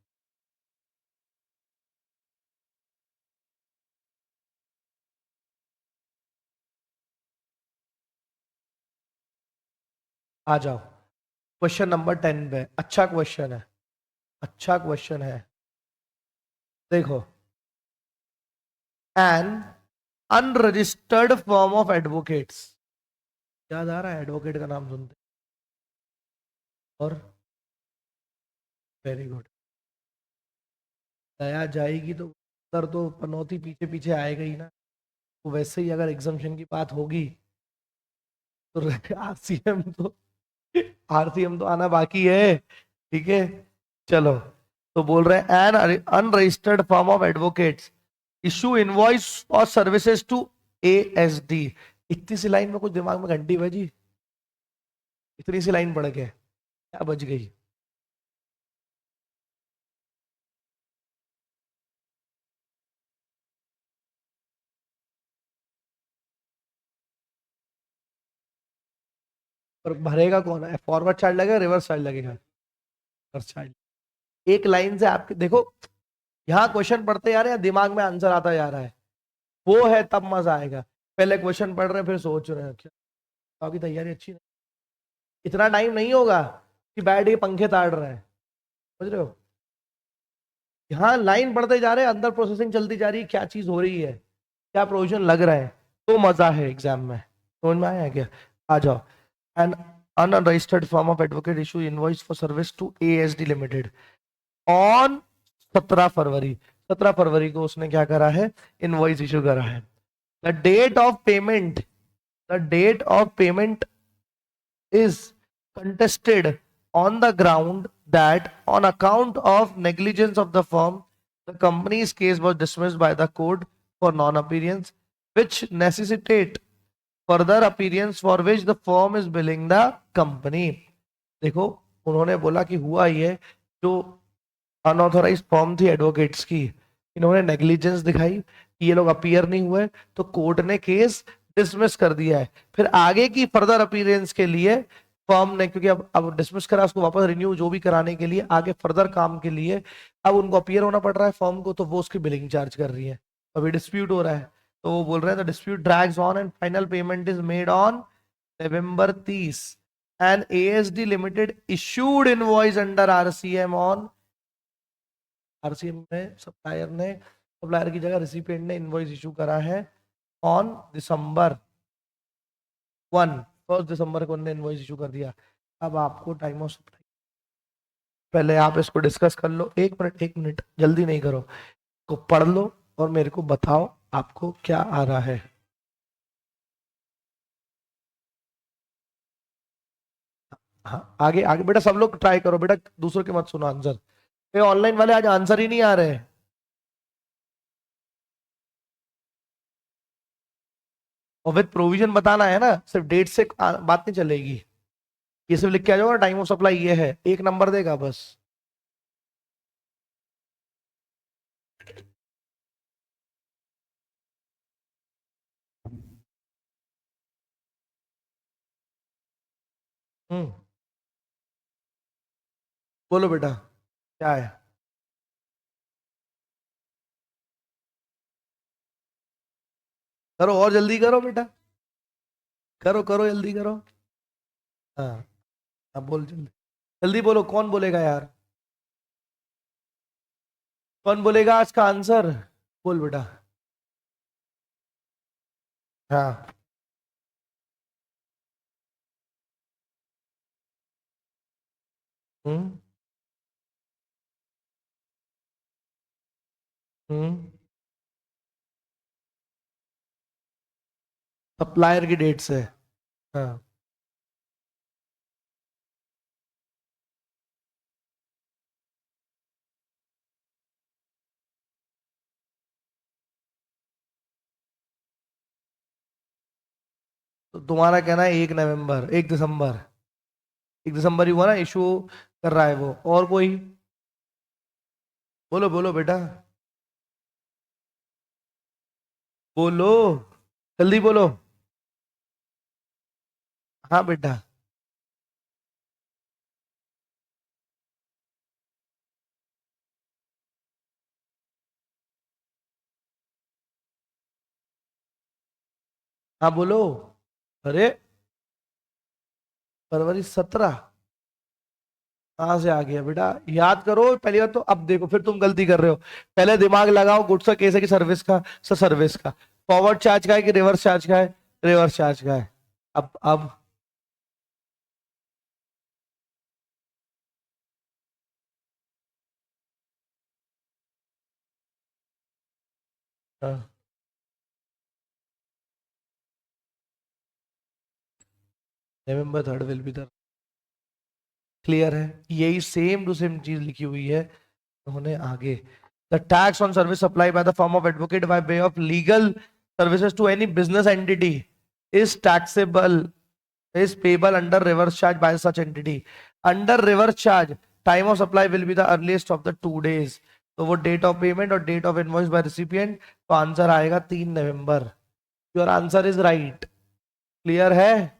आ जाओ, क्वेश्चन नंबर 10 पे। अच्छा क्वेश्चन है, अच्छा क्वेश्चन है। देखो, N unregistered form of advocates, याद आ रहा है एडवोकेट का नाम सुनते, और वेरी गुड, दया जाएगी तो सर तो पनौती पीछे पीछे आएगा ही ना। तो वैसे ही अगर एग्जामेशन की बात होगी तो आरसीएम तो आरसीएम तो आना बाकी है। ठीक है, चलो, तो बोल रहे हैं N unregistered form of advocates issue invoice और सर्विसेज टू एएसडी। इतनी सी लाइन में कुछ दिमाग में घंटी बजी, इतनी सी लाइन पढ़ के क्या बज गई। पर भरेगा कौन है, फॉरवर्ड चार्ज लगेगा रिवर्स चार्ज लगेगा? Reverse charge. एक लाइन से आपके देखो, यहाँ क्वेश्चन पढ़ते जा रहे हैं, दिमाग में आंसर आता जा रहा है, वो है तब मजा आएगा। पहले क्वेश्चन पढ़ रहे हैं फिर सोच रहे हैं, क्या आपकी तैयारी अच्छी नहीं, इतना टाइम नहीं होगा कि बैठ के पंखे ताड़ रहे हैं, समझ रहे हो? यहाँ लाइन पढ़ते जा रहे हैं, अंदर प्रोसेसिंग चलती जा रही है, क्या चीज हो रही है, क्या प्रोविजन लग रहा है, तो मजा है एग्जाम में। समझ में आया क्या? आ जाओ, an unregistered form of advocate issue invoice for service to ASD limited on 17 February. 17 फरवरी को उसने क्या करा है, इनवॉइस इशू करा है। The date of payment, the date of payment is contested on the ground that on account of negligence of the firm, the company's case was dismissed by the court for non-appearance, which necessitate further appearance for which the firm is billing the company। देखो, उन्होंने बोला कि हुआ ये, जो unauthorized form थी advocates की, इन्होंने नेग्लिजेंस दिखाई कि ये लोग अपीयर नहीं हुए, तो कोर्ट ने केस डिसमिस कर दिया है। फिर आगे की फर्दर अपीयरेंस के लिए फर्म ने, क्योंकि अब डिसमिस करा उसको वापस रिन्यू जो भी कराने के लिए आगे फर्दर काम के लिए अब उनको अपीयर होना पड़ रहा है फर्म को, तो वो उसकी बिलिंग चार्ज कर रही है। अभी डिस्प्यूट हो रहा है, तो वो बोल रहे हैं the dispute drags on and final payment is made on November 30 and ASD limited issued invoice under RCM on, RCM में सप्लायर की जगह रिसिपिएंट ने इनवॉइस इशू करा है ऑन December 1, 1 दिसंबर को उन्होंने इनवॉइस इशू कर दिया। अब आपको टाइम ऑफ सप्लाई, पहले आप इसको डिस्कस कर लो, 1 मिनट जल्दी नहीं करो, को पढ़ लो और मेरे को बताओ आपको क्या आ रहा है। हाँ आगे आगे बेटा, सब लोग ट्राई करो बेटा, दूसरों के मत सुनो आंसर। ये ऑनलाइन वाले आज आंसर ही नहीं आ रहे। और विद प्रोविजन बताना है ना, सिर्फ डेट से बात नहीं चलेगी। ये सिर्फ लिख के आ जाओ, टाइम ऑफ सप्लाई ये है, 1 नंबर देगा बस। हम्म, बोलो बेटा क्या है। करो और जल्दी करो बेटा, करो करो जल्दी करो। हाँ, अब बोल जल्दी, जल्दी बोलो, कौन बोलेगा यार, कौन बोलेगा आज का आंसर, बोल बेटा। हाँ। हम्म। हम्म। सप्लायर की डेट से। हाँ। तो तुम्हारा कहना है 1 नवंबर, 1 दिसंबर, 1 दिसंबर ही हुआ ना इशू कर रहा है वो, और कोई, बोलो बोलो बेटा, बोलो जल्दी बोलो। हाँ बेटा। हाँ बोलो। अरे फरवरी 17 कहाँ से आ गया बेटा, याद करो पहली बात तो, अब देखो फिर तुम गलती कर रहे हो। पहले दिमाग लगाओ, गुड्स का केस है कि सर्विस का, सर्विस का। फॉरवर्ड चार्ज का है कि रिवर्स चार्ज का है, रिवर्स चार्ज का है। अब हाँ, November 3 will be the, clear है, यही सेम टू सेम चीज लिखी हुई है उन्होंने आगे। The tax on service supply by the firm of advocate by way of legal services to any business entity is taxable, is payable under reverse charge by such entity. Under reverse charge, time of supply will be the earliest of the 2 days. तो वो date of payment और date of invoice by recipient, तो answer आएगा 3 नवंबर। Your answer is right. Clear है।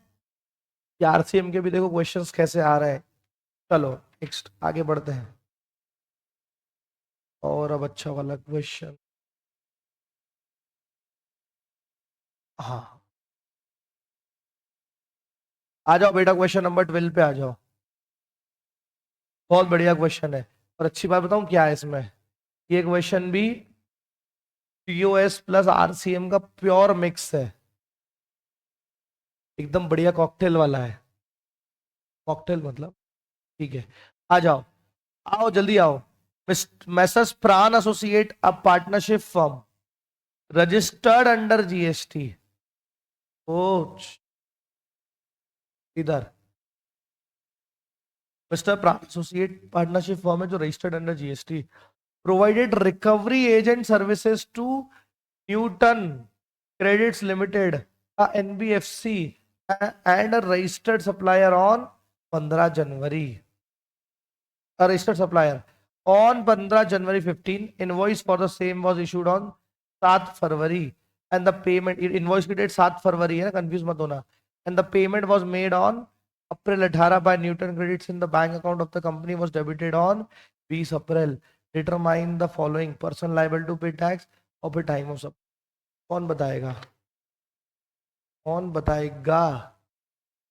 RCM के भी देखो क्वेश्चंस कैसे आ रहे हैं। चलो नेक्स्ट आगे बढ़ते हैं, और अब अच्छा वाला क्वेश्चन। हाँ आ जाओ बेटा, क्वेश्चन नंबर 12 पे आ जाओ। बहुत बढ़िया क्वेश्चन है, और अच्छी बात बताऊं क्या है इसमें, ये क्वेश्चन भी टीओएस प्लस आरसीएम का प्योर मिक्स है, एकदम बढ़िया कॉकटेल वाला है। कॉकटेल मतलब, ठीक है। आ जाओ, आओ जल्दी आओ। Messrs Pran associate a partnership firm registered under GST. ओ, इधर mister Pran associate partnership firm है जो registered under GST, provided recovery agent services to Newton credits limited, NBFC and a registered supplier on 15 January, a registered supplier on 15 January 15, invoice for the same was issued on 7 February, and the payment, invoice की date 7 फरवरी है, confuse मत होना, and the payment was made on April 18 by Newton credits in the bank account of the company was debited on 20 April. Determine the following person liable to pay tax और pay time of सब। कौन बताएगा? कौन बताएगा?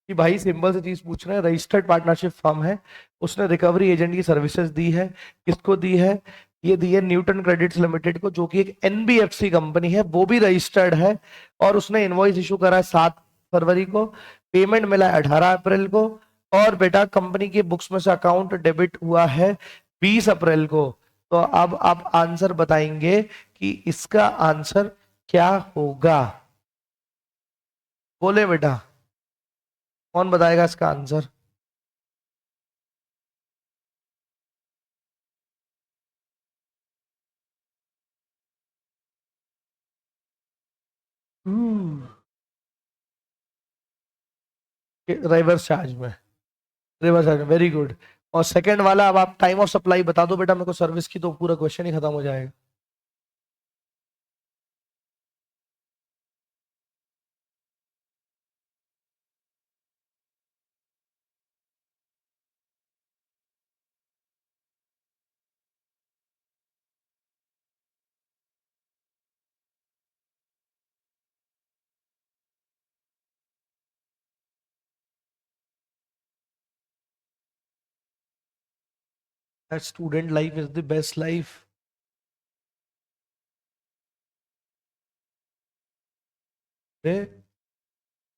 कि भाई simple सी चीज पूछ रहे हैं, रजिस्टर्ड पार्टनरशिप फर्म है, उसने रिकवरी एजेंट की सर्विसेज दी है। किसको दी है? ये दी है न्यूटन क्रेडिट्स लिमिटेड को, जो कि एक एनबीएफसी कंपनी है, वो भी रजिस्टर्ड है। और उसने इनवॉइस इशू करा है 7 फरवरी को, पेमेंट मिला है 18 अप्रैल को, और बेटा कंपनी के बुक्स में से अकाउंट डेबिट हुआ है 20 अप्रैल को। तो अब आप आंसर बताएंगे कि इसका आंसर क्या होगा? बोले बेटा, कौन बताएगा इसका आंसर? रिवर्स चार्ज में। रिवर्स चार्ज में, वेरी गुड। और सेकंड वाला, अब आप टाइम ऑफ सप्लाई बता दो बेटा मेरे को सर्विस की, तो पूरा क्वेश्चन ही खत्म हो जाएगा। Student life is the best life.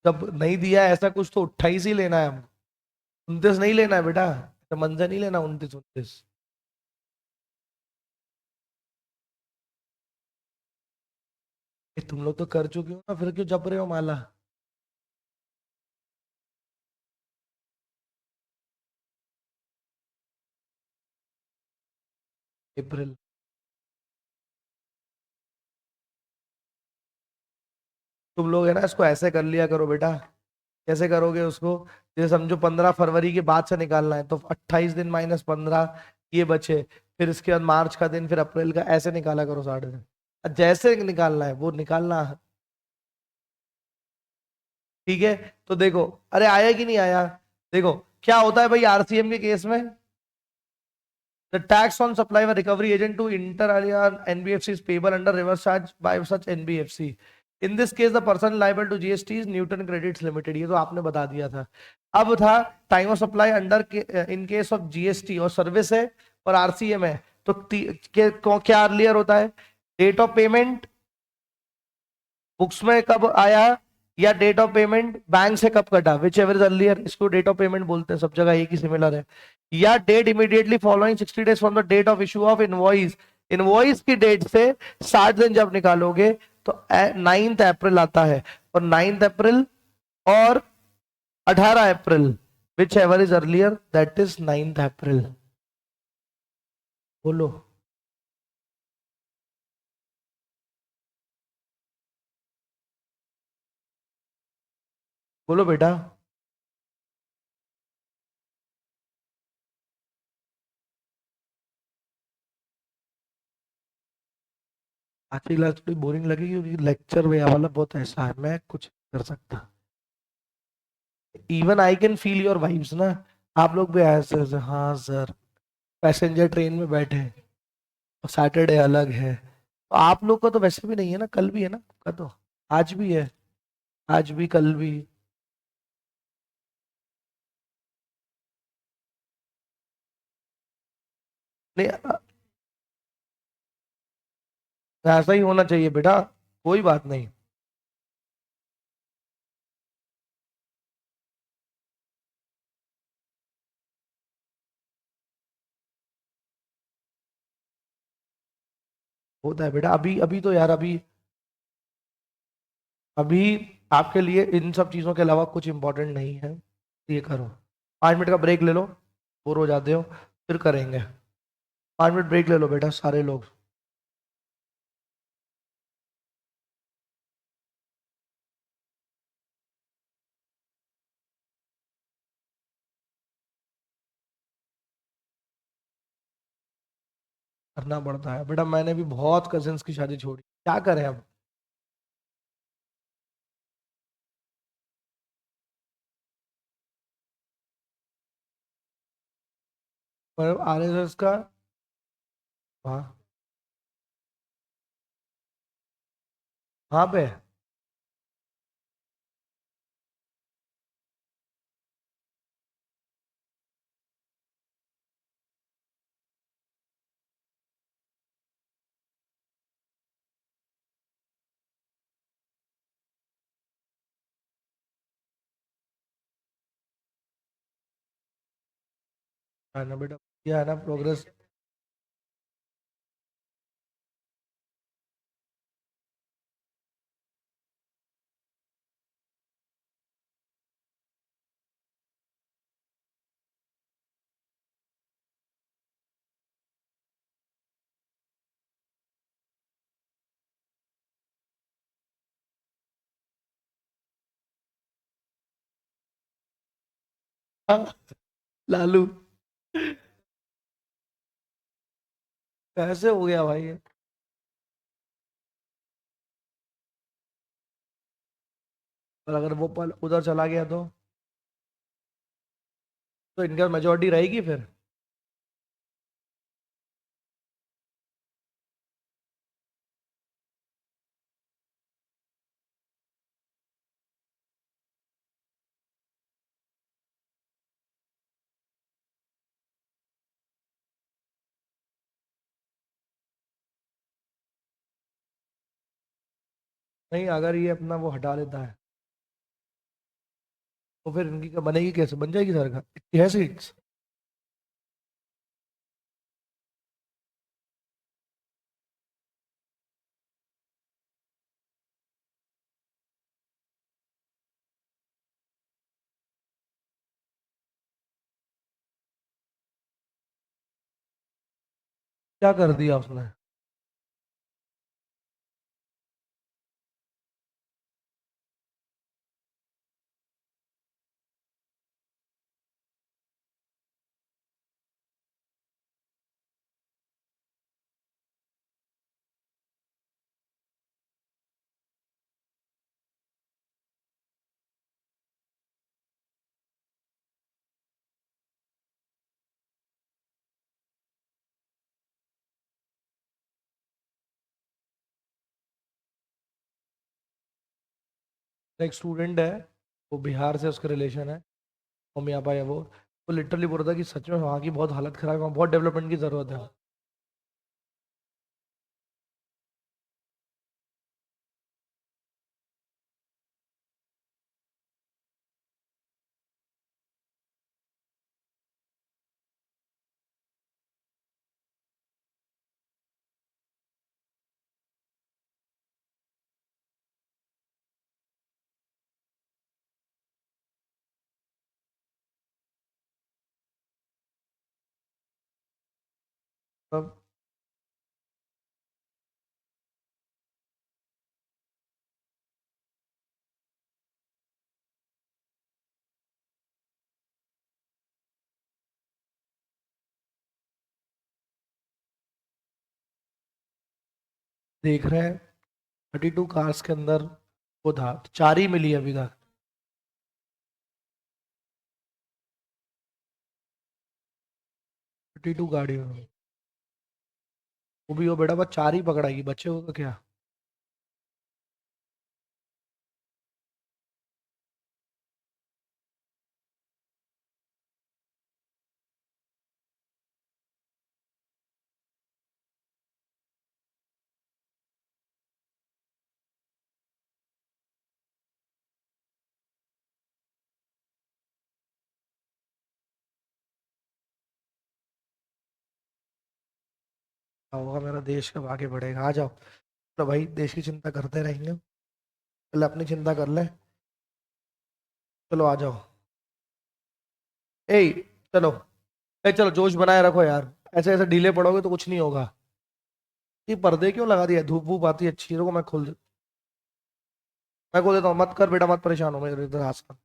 जब नहीं दिया है ऐसा कुछ तो 28 ही लेना है हमको, 29 नहीं लेना है बेटा, तो मन से नहीं लेना 29 29। तुम लोग तो कर चुके हो ना, फिर क्यों जप रहे हो माला? अप्रैल। तुम लोग है ना, इसको ऐसे कर लिया करो बेटा। कैसे करोगे उसको? जैसे समझो 15 फरवरी के बाद से निकालना है, तो 28 दिन माइनस 15, ये बचे। फिर इसके बाद मार्च का दिन, फिर अप्रैल का, ऐसे निकाला करो 60 दिन। जैसे निकालना है वो निकालना है। ठीक है। तो देखो, अरे आया कि नहीं आया? देखो क्या होता है भाई आरसीएम के केस में। द टैक्स ऑन सप्लाई व recovery agent to inter NBFC is payable under reverse charge by such NBFC. In this case the person liable to GST is Newton credits limited. ये तो आपने बता दिया था। अब था time of supply under in case of GST और service है और आरसीएम है, तो क्या अर्लियर होता है? डेट ऑफ पेमेंट बुक्स में कब आया, या डेट ऑफ पेमेंट बैंक से कब कटा, विच एवर इज अर्लियर, इसको डेट ऑफ पेमेंट बोलते हैं, सब जगह एक ही सिमिलर है। या date immediately following 60 days from the date of issue of invoice. Invoice की डेट से 60 दिन जब निकालोगे तो 9 अप्रैल आता है, और 9 अप्रैल और 18 अप्रैल, whichever is earlier that is 9 April. बोलो। बोलो बेटा। आज की क्लास थोड़ी बोरिंग लगेगी क्योंकि लेक्चर भैया वाला बहुत ऐसा है, मैं कुछ नहीं कर सकता। Even I can feel your vibes ना। आप लोग भी ऐसे ऐसे, हाँ सर, पैसेंजर ट्रेन में बैठे हैं, और सैटरडे अलग है, तो आप लोग का तो वैसे भी नहीं है ना, कल भी है ना आपका तो। आज भी है, आज भी कल भी। नहीं ऐसा ही होना चाहिए बेटा, कोई बात नहीं। होता है बेटा, अभी अभी तो यार, अभी अभी आपके लिए इन सब चीजों के अलावा कुछ इंपॉर्टेंट नहीं है। ये करो, 5 मिनट का ब्रेक ले लो, बोर हो जाते हो, फिर करेंगे। 5 मिनट ब्रेक ले लो बेटा सारे लोग। करना पड़ता है बेटा, मैंने भी बहुत कजिन्स की शादी छोड़ी, क्या करें अब। पर आरएसएस का। हाँ। हाँ पे। है ना बेटा, क्या है ना प्रोग्रेस। हाँ, लालू। कैसे हो गया भाई ये? और अगर वो पल उधर चला गया तो इनका मेजोरिटी रहेगी फिर। नहीं, अगर ये अपना वो हटा लेता है तो फिर इनकी क्या बनेगी, कैसे बन जाएगी सरकार, इतनी है सीट्स। क्या कर दिया उसने? एक स्टूडेंट है, वो बिहार से उसका रिलेशन है, मम्मी पापा है वो लिटरली बोल रहा था कि सच में वहाँ की बहुत हालत खराब है, वहाँ बहुत डेवलपमेंट की जरूरत है। अब देख रहे हैं 32 कार्स के अंदर वो था, तो 4 ही मिली अभी तक। 32 गाड़ियों में वो भी, वो बेटा बस 4 ही पकड़ाएगी, बच्चे को तो क्या। क्या होगा, मेरा देश कब आगे बढ़ेगा, आ जाओ। तो भाई देश की चिंता करते रहेंगे, पहले अपनी चिंता कर ले। चलो आ जाओ। ए, चलो। ए चलो, जोश बनाए रखो यार। ऐसे ऐसे ढीले पड़ोगे तो कुछ नहीं होगा। ये पर्दे क्यों लगा दिया, धूप वूप आती है अच्छी, रुको मैं खोल देता हूँ, मत कर बेटा, मत परेशान हो मेरे इधर आसपास।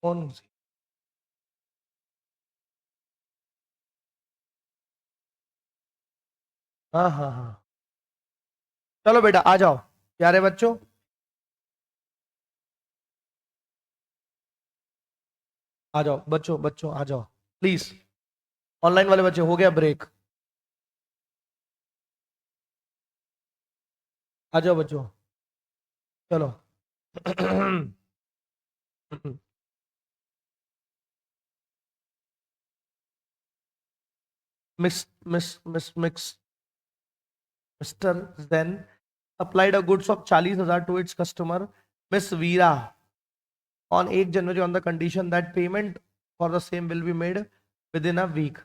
कौन सी? हाँ हाँ हाँ, चलो बेटा आ जाओ प्यारे बच्चों, आ जाओ बच्चों, बच्चों आ जाओ प्लीज। ऑनलाइन वाले बच्चे हो गया ब्रेक, आ जाओ बच्चों, चलो। Miss miss mister then applied a goods of 40,000 to its customer Miss Veera on 8 January on the condition that payment for the same will be made within a week.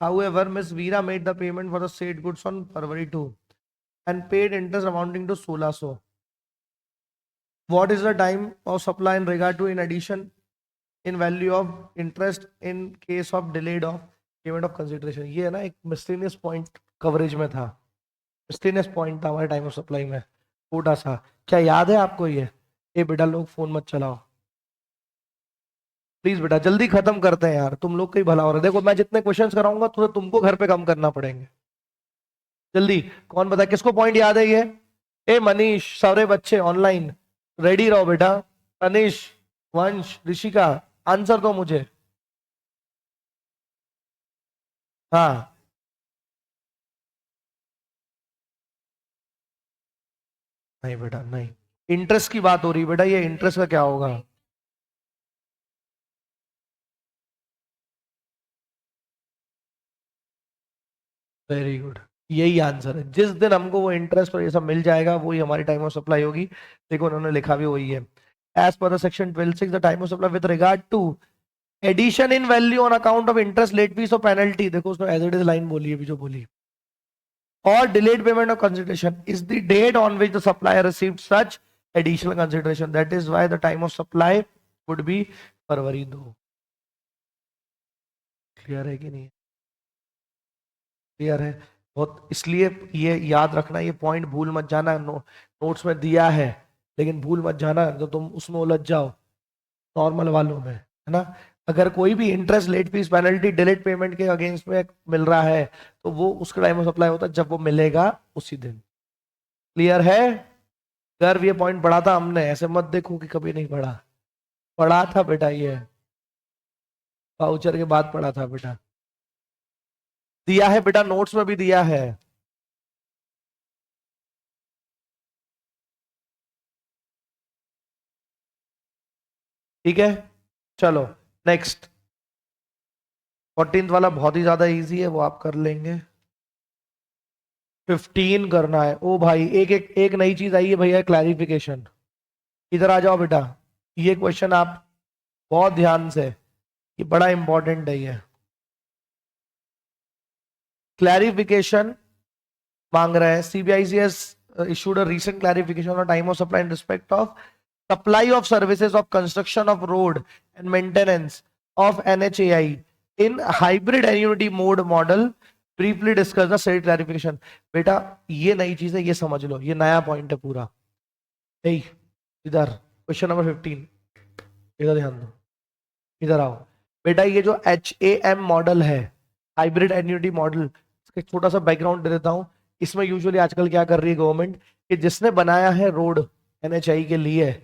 However, Miss Veera made the payment for the said goods on February 2 and paid interest amounting to 1600. What is the time of supply in regard to in addition in value of interest in case of delayed of payment of consideration? ये है ना एक miscellaneous point coverage में था, miscellaneous point था हमारे time of supply में, छोटा सा। क्या याद है आपको ये बेटा लोग फोन मत चलाओ प्लीज बेटा, जल्दी खत्म करते हैं यार, तुम लोग का ही भला हो रहा है। देखो मैं जितने क्वेश्चंस कराऊंगा तो तुमको घर पे कम करना पड़ेंगे। जल्दी, कौन बता किसको पॉइंट याद है ये? ए मनीष, सारे बच्चे ऑनलाइन रेडी रहो बेटा। तनिष, वंश, ऋषिका, आंसर दो मुझे। हाँ, नहीं बेटा नहीं, इंटरेस्ट की बात हो रही बेटा, ये इंटरेस्ट का क्या होगा? वेरी गुड, यही आंसर है। जिस दिन हमको वो इंटरेस्ट और ये सब मिल जाएगा वही हमारी टाइम ऑफ सप्लाई होगी। देखो उन्होंने लिखा भी वही है, एज पर the section 12(6) the time of supply with regard to addition in value on account of interest late fee और पेनल्टी, देखो उसने एज इट इज लाइन बोली है, भी जो बोली, और delayed payment of consideration is the date on which the supplier received such additional consideration, that is why the time of supply would be February 2। Clear है कि नहीं? क्लियर है बहुत, इसलिए ये याद रखना, ये पॉइंट भूल मत जाना। नोट्स में दिया है लेकिन भूल मत जाना तो तुम उसमें उलझ जाओ नॉर्मल वालों में, है ना। अगर कोई भी interest, late fee, penalty delayed payment के अगेंस्ट में मिल रहा है तो वो उसका टाइम ऑफ सप्लाई होता है जब वो मिलेगा उसी दिन। क्लियर है? गर्व, ये पॉइंट पढ़ा था हमने, ऐसे मत देखो कि कभी नहीं पढ़ा, पढ़ा था बेटा, ये वाउचर के बाद पढ़ा था बेटा, दिया है बेटा, नोट्स में भी दिया है। ठीक है, चलो नेक्स्ट। 14th वाला बहुत ही ज्यादा इजी है, वो आप कर लेंगे। 15 करना है। ओ भाई, एक नई चीज आई है भैया, क्लैरिफिकेशन। इधर आ जाओ बेटा, ये क्वेश्चन आप बहुत ध्यान से, ये बड़ा इंपॉर्टेंट है ये। क्लैरिफिकेशन मांग रहे हैं, सीबीआईसीएस issued a recent clarification on time of supply in respect of supply of services of construction of road and maintenance of NHAI in hybrid annuity mode model, briefly discuss the said clarification। बेटा ये नई चीज है, ये समझ लो, ये नया point है पूरा। इधर क्वेश्चन नंबर 15, इधर ध्यान दो, इधर आओ बेटा। ये जो HAM मॉडल है, हाइब्रिड एन्युटी मॉडल, इसका छोटा सा बैकग्राउंड दे देता हूं। इसमें यूजुअली आजकल क्या कर रही है गवर्नमेंट, कि जिसने बनाया है रोड NHAI के लिए,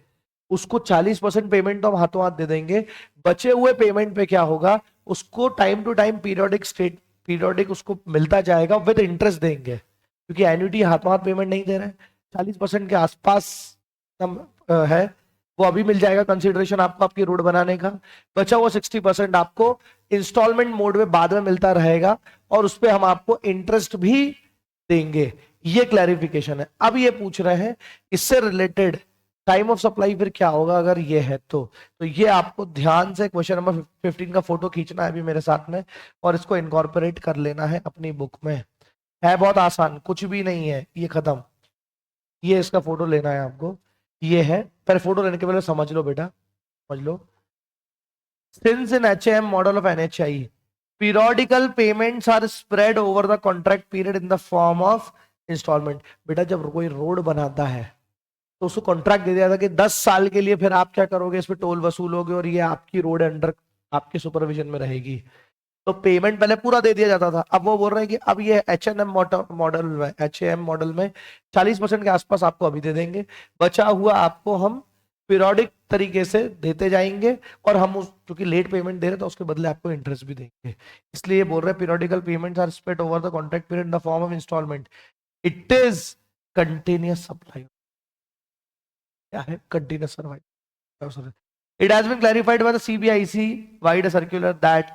उसको 40% पेमेंट तो हम हाथों हाथ दे देंगे। बचे हुए पेमेंट पे क्या होगा, उसको टाइम टू टाइम पीरियोडिक उसको मिलता जाएगा, विद इंटरेस्ट देंगे, क्योंकि एन्युटी हाथों हाथ पेमेंट नहीं दे रहे हैं। 40% के आसपास है, वो अभी मिल जाएगा कंसिडरेशन आपको आपकी रोड बनाने का। बचा हुआ 60% आपको इंस्टॉलमेंट मोड में बाद में मिलता रहेगा, और उस पर हम आपको इंटरेस्ट भी देंगे। ये क्लैरिफिकेशन है। अब ये पूछ रहे हैं इससे रिलेटेड टाइम ऑफ सप्लाई फिर क्या होगा अगर ये है तो ये आपको ध्यान से क्वेश्चन नंबर 15 का फोटो खींचना है अभी मेरे साथ में, और इसको इनकॉर्पोरेट कर लेना है अपनी बुक में। है बहुत आसान, कुछ भी नहीं है, ये खत्म। ये इसका फोटो लेना है आपको, ये है। पर फोटो लेने के पहले समझ लो बेटा, समझ लो। Since in HAM model of NHI periodical payments are spread over the contract period in the form of installment। बेटा जब कोई रोड बनाता है तो उसको कॉन्ट्रैक्ट दे दिया था कि 10 साल के लिए फिर आप क्या करोगे, इस पे टोल वसूलोगे और ये आपकी रोड अंडर आपके सुपरविजन में रहेगी। तो पेमेंट पहले पूरा दे दिया जाता था, अब वो बोल रहे हैं कि अब ये H&M मॉडल में, HAM मॉडल में 40% के आसपास आपको अभी दे देंगे, बचा हुआ आपको हम पीरियोडिक तरीके से देते जाएंगे, और हम उस क्योंकि लेट पेमेंट दे रहे हैं तो उसके बदले आपको इंटरेस्ट भी देंगे। इसलिए बोल रहे हैं periodical payments are spread over the contract period in the form of instalment. It is continuous supply. क्या है continuous supply? It has been clarified by the CBIC via a circular that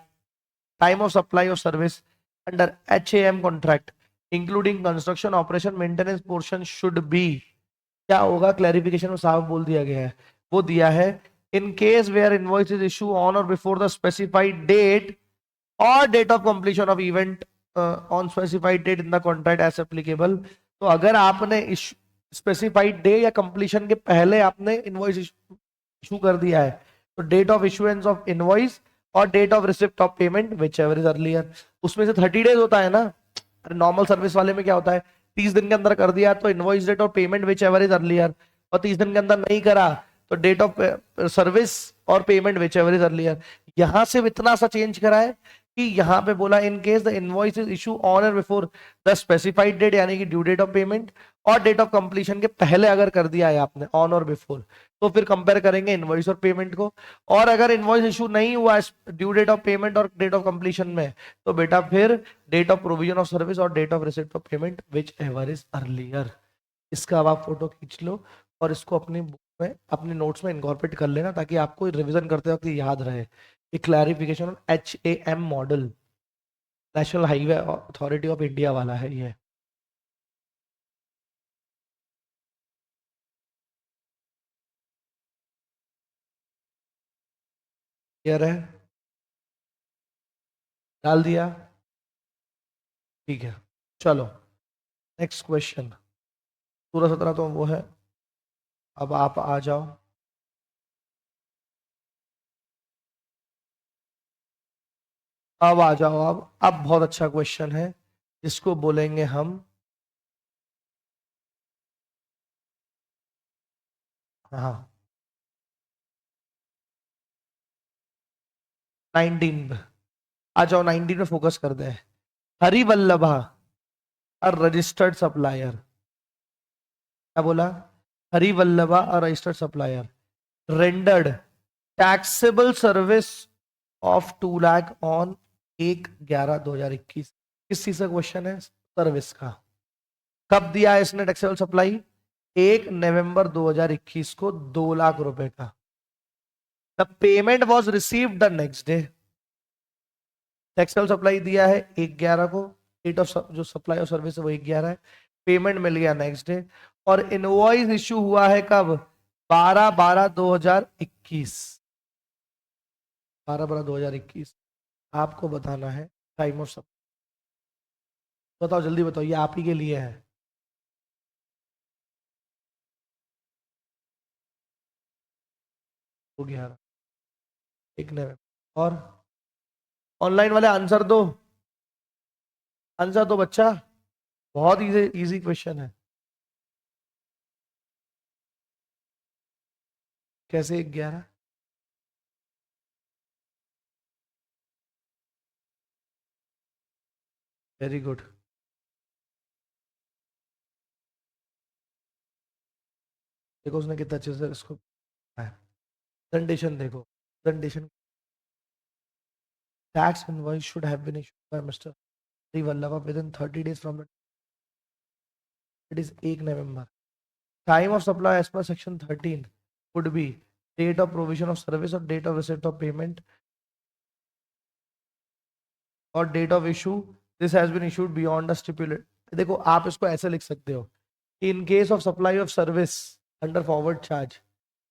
time of supply of service under HAM contract, including construction, operation, maintenance portion should be, क्या होगा clarification में साफ बोल दिया गया है, वो दिया है in case where invoice is issue on or before the specified date or date of completion of event on specified date in the contract as applicable। तो अगर आपने स्पेसिफाइड डे या कंप्लीशन के पहले आपने इनवॉइस इशू कर दिया है, तो date of issuance of invoice और date of receipt of payment whichever is earlier, उसमें से 30 डेज होता है ना। अरे नॉर्मल सर्विस वाले में क्या होता है, 30 दिन के अंदर कर दिया तो इनवॉइस डेट और payment whichever is earlier, और 30 दिन के अंदर नहीं करा तो डेट ऑफ सर्विस और payment whichever is earlier. यहां से इतना सा चेंज करा है कि यहाँ पे बोला in case the invoice is issue on और बिफोर द स्पेसिफाइड डेट, यानी कि ड्यू डेट ऑफ पेमेंट और डेट ऑफ कंप्लीशन के पहले अगर कर दिया है आपने ऑन और बिफोर, तो फिर कंपेयर करेंगे इनवॉइस और पेमेंट को। और अगर इनवॉइस इशू नहीं हुआ ड्यू डेट ऑफ पेमेंट और डेट ऑफ कंप्लीशन में, तो बेटा फिर date of provision of service और date of receipt of payment whichever is earlier. इसका अब आप फोटो खींच लो और इसको अपनी बुक में अपने नोट्स में इनकॉर्पोरेट कर लेना, ताकि आपको रिवीजन करते वक्त याद रहे। एक clarification HAM model, national highway authority of India वाला है ये। क्लियर है? डाल दिया? ठीक है, चलो नेक्स्ट क्वेश्चन। 16-17 तो वो है, अब आप आ जाओ। अब आ जाओ, अब बहुत अच्छा क्वेश्चन है जिसको बोलेंगे हम, हाँ 19 पे आ जाओ, 19 पे फोकस कर दे। हरिवल्लभा अ रजिस्टर्ड सप्लायर, क्या बोला? Harivallabha a registered supplier rendered taxable service of 2 lakh on 1/11/2021। किस चीज का क्वेश्चन है? सर्विस का। कब दिया है इसने टैक्सेबल सप्लाई? 1 नवंबर 2021 को 2 लाख रुपए का। The payment was received the next day. Taxable supply दिया है 1/11 को, डेट ऑफ जो सप्लाई ऑफ सर्विस है वो 1/11 है, पेमेंट मिल गया नेक्स्ट डे, और इनवॉइस इशू हुआ है कब? 12/12/2021। 12/12/2021 आपको बताना है टाइम ऑफ सप्लाई। बताओ जल्दी बताओ, ये आप ही के लिए है। हो गया 1 नवंबर। और ऑनलाइन वाले आंसर दो, आंसर दो बच्चा, बहुत इजी इजी क्वेश्चन है। कैसे 1/11? Very good. देखो उसने कितना अच्छे से इसको प्रेजेंटेशन देखो, presentation. Tax invoice should have been issued by mister Vallabha within 30 days from the, it is 1 November। Time of supply as per section 13 would be date of provision of service or date of receipt of payment or date of issue, this has been issued beyond the stipulated। देखो आप इसको ऐसे लिख सकते हो, in case of supply of service under forward charge,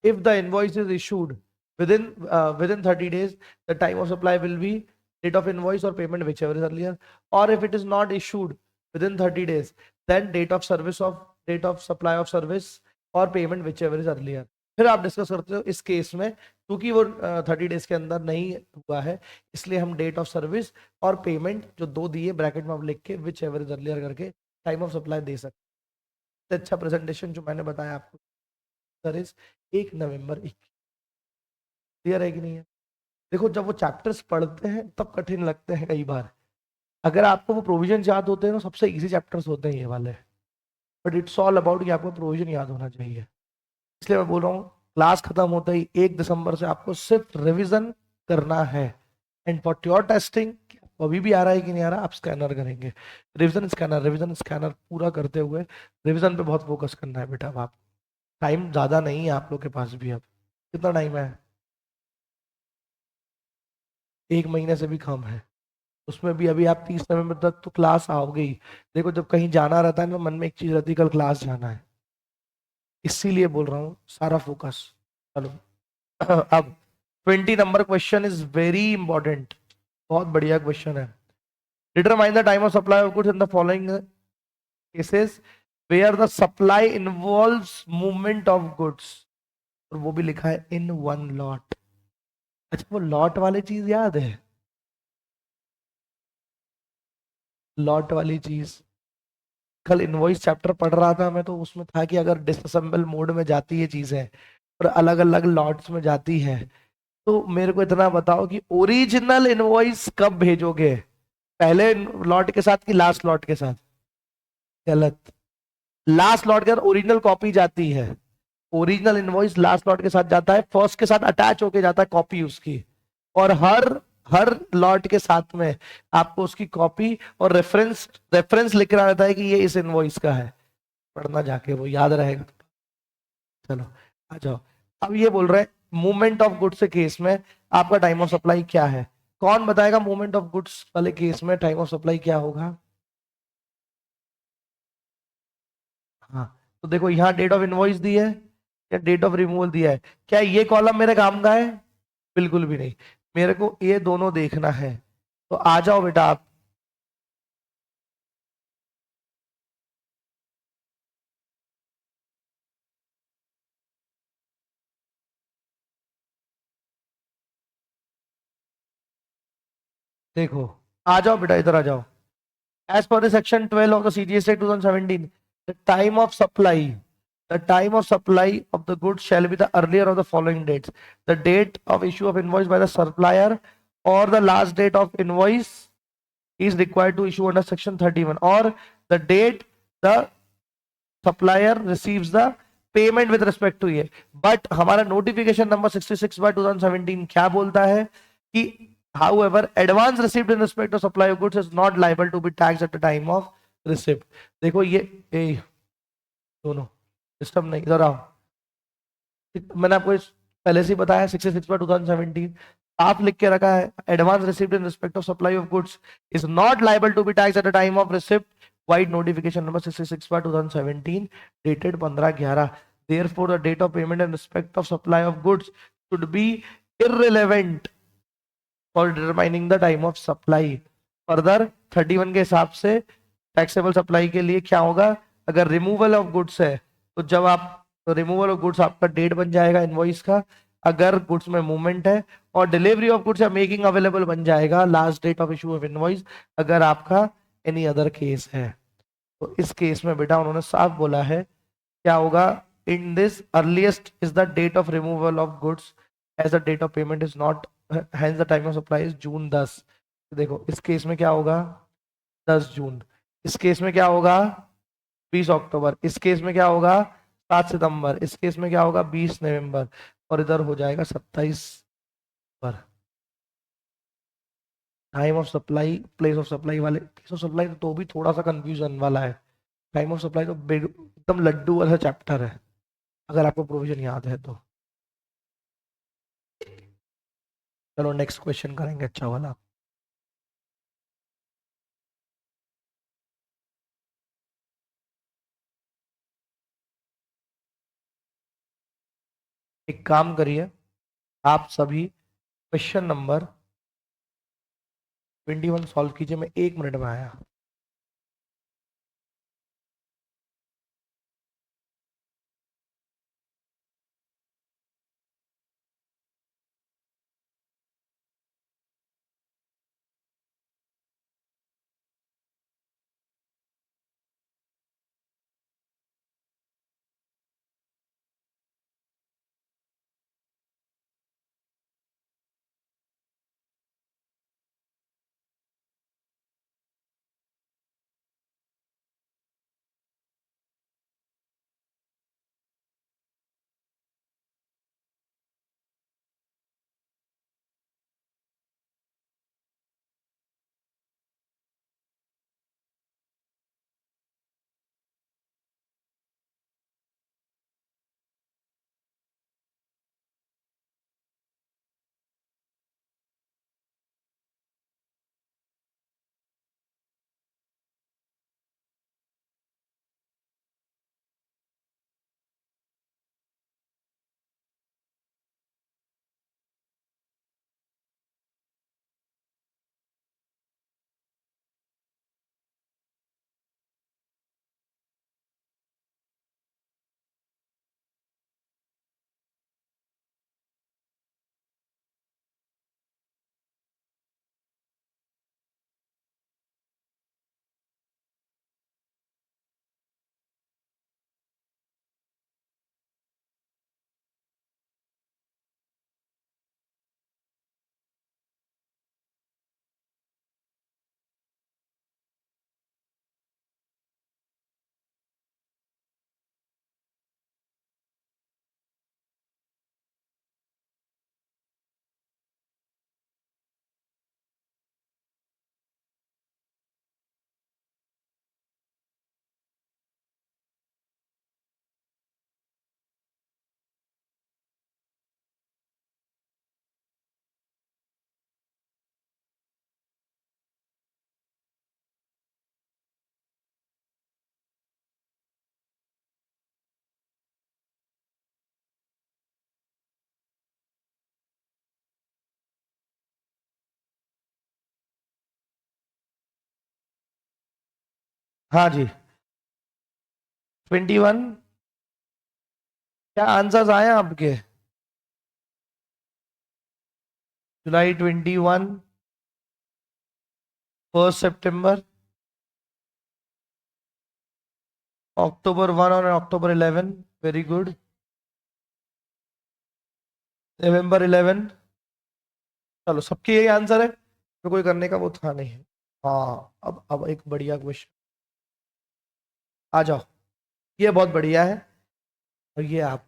if the invoice is issued within 30 days, the time of supply will be date of invoice or payment whichever is earlier, or if it is not issued within 30 days, then date of service of date of supply of service और payment whichever is earlier. फिर आप discuss करते हो इस case में, क्योंकि वो 30 days के अंदर नहीं हुआ है, इसलिए हम डेट ऑफ सर्विस और पेमेंट जो दो दिए ब्रैकेट में आप लिख के विच एवर इज अर्लियर करके टाइम ऑफ सप्लाई दे सकते। अच्छा प्रेजेंटेशन जो मैंने बताया आपको आंसर इज 1 नवंबर 21। क्लियर है कि नहीं है? देखो जब वो चैप्टर्स पढ़ते हैं तब कठिन लगते हैं कई बार। अगर आपको वो प्रोविजन याद होते हैं तो सबसे इजी चैप्टर्स होते हैं ये वाले। बट इट्स ऑल अबाउट कि आपको प्रोविजन याद होना चाहिए। इसलिए मैं बोल रहा हूँ क्लास खत्म होते ही 1 दिसंबर से आपको सिर्फ रिवीजन करना है। एंड फॉर योर टेस्टिंग अभी भी आ रहा है कि नहीं आ रहा, आप स्कैनर करेंगे। रिवीजन स्कैनर पूरा करते हुए रिवीजन पे बहुत फोकस करना है बेटा। अब आप टाइम ज्यादा नहीं है आप लोग के पास भी। अब कितना टाइम है? 1 महीने से भी कम है। उसमें भी अभी आप 30 नवंबर तक तो क्लास आओगे ही। देखो जब कहीं जाना रहता है ना, मन में एक चीज रहती है, कल क्लास जाना है। इसीलिए बोल रहा हूँ सारा फोकस। चलो अब 20 number question is very important. बहुत बढ़िया क्वेश्चन है। Determine the time of supply of goods in the following cases where the supply involves movement of goods. और वो भी लिखा है इन वन लॉट। अच्छा वो लॉट वाली चीज याद है? लॉट वाली चीज कल इनवॉइस चैप्टर पढ़ रहा था मैं, तो उसमें था कि अगर डिसअसेंबल मोड में जाती है चीजें और अलग अलग लॉट्स में जाती है, तो मेरे को इतना बताओ कि ओरिजिनल इनवॉइस कब भेजोगे? पहले लॉट के साथ कि लास्ट लॉट के साथ? गलत। लास्ट लॉट के साथ ओरिजिनल कॉपी जाती है। ओरिजिनल इनवॉइस लास्ट लॉट के साथ जाता है, फर्स्ट के साथ अटैच होके जाता है कॉपी उसकी। और हर हर लॉट के साथ में आपको उसकी कॉपी और रेफरेंस रेफरेंस लिखना रहता है कि ये इस इनवॉइस का है। पढ़ना जाके, वो याद रहेगा। चलो आ जाओ। अब ये बोल रहे हैं मूवमेंट ऑफ गुड्स के केस में आपका टाइम ऑफ सप्लाई क्या है? कौन बताएगा मूवमेंट ऑफ गुड्स वाले केस में टाइम ऑफ सप्लाई क्या होगा? हाँ, तो देखो यहाँ डेट ऑफ इनवॉइस दी है या डेट ऑफ रिमूवल दिया है? क्या ये कॉलम मेरे काम का है? बिल्कुल भी नहीं। मेरे को ये दोनों देखना है। तो आ जाओ बेटा आप। देखो आ जाओ बेटा, इधर आ जाओ। As per the section 12 of the CGSA 2017, the time of supply, the time of supply of the goods shall be the earlier of the following dates: the date of issue of invoice by the supplier, or the last date of invoice is required to issue under section 31, or the date the supplier receives the payment with respect to ये। But हमारा notification number 66 by 2017 क्या बोलता है कि however advance received in respect of supply of goods is not liable to be taxed at the time of receipt। देखो ये दोनों system नहीं, इधर आओ। मैंने आपको पहले से ही बताया 66 बाय 2017 आप लिख के रखा है advance received in respect of supply of goods is not liable to be tax at the time of receipt. Vide notification number 66 by 2017 dated 15/11। therefore the date of payment in respect of supply of goods should be irrelevant for determining the time of supply। Further 31 के हिसाब से taxable supply के लिए क्या होगा? अगर removal of goods है तो जब आप रिमूवल ऑफ गुड्स आपका डेट बन जाएगा इनवॉइस का। अगर गुड्स में मूवमेंट है और डिलीवरी ऑफ गुड्स या मेकिंग अवेलेबल बन जाएगा last date of issue of invoice, अगर आपका एनी अदर केस है। तो इस केस में बेटा उन्होंने साफ बोला है क्या होगा? In this earliest is the date of removal of goods as the date of payment is not, hence the time of supply is June 10। देखो इस केस में क्या होगा? 10 जून। इस केस में क्या होगा? 20 अक्टूबर। इस केस में क्या होगा? 7 सितंबर। इस केस में क्या होगा? 20 नवंबर। और इधर हो जाएगा 27 पर। Time of supply place of supply वाले प्लेस ऑफ सप्लाई तो भी थोड़ा सा कंफ्यूजन वाला है। टाइम ऑफ सप्लाई तो एकदम लड्डू वाला चैप्टर है अगर आपको प्रोविजन याद है तो। चलो नेक्स्ट क्वेश्चन करेंगे अच्छा वाला। एक काम करिए, आप सभी क्वेश्चन नंबर 21 सॉल्व कीजिए। मैं 1 मिनट में आया। हाँ जी, 21। क्या आंसर्स आए आपके? जुलाई 21, 1 सितंबर, October 1 और October 11। Very good. November 11। चलो, सबके यही आंसर है तो कोई करने का वो था नहीं है। हाँ, अब एक बढ़िया क्वेश्चन आ जाओ। ये बहुत बढ़िया है, और ये आप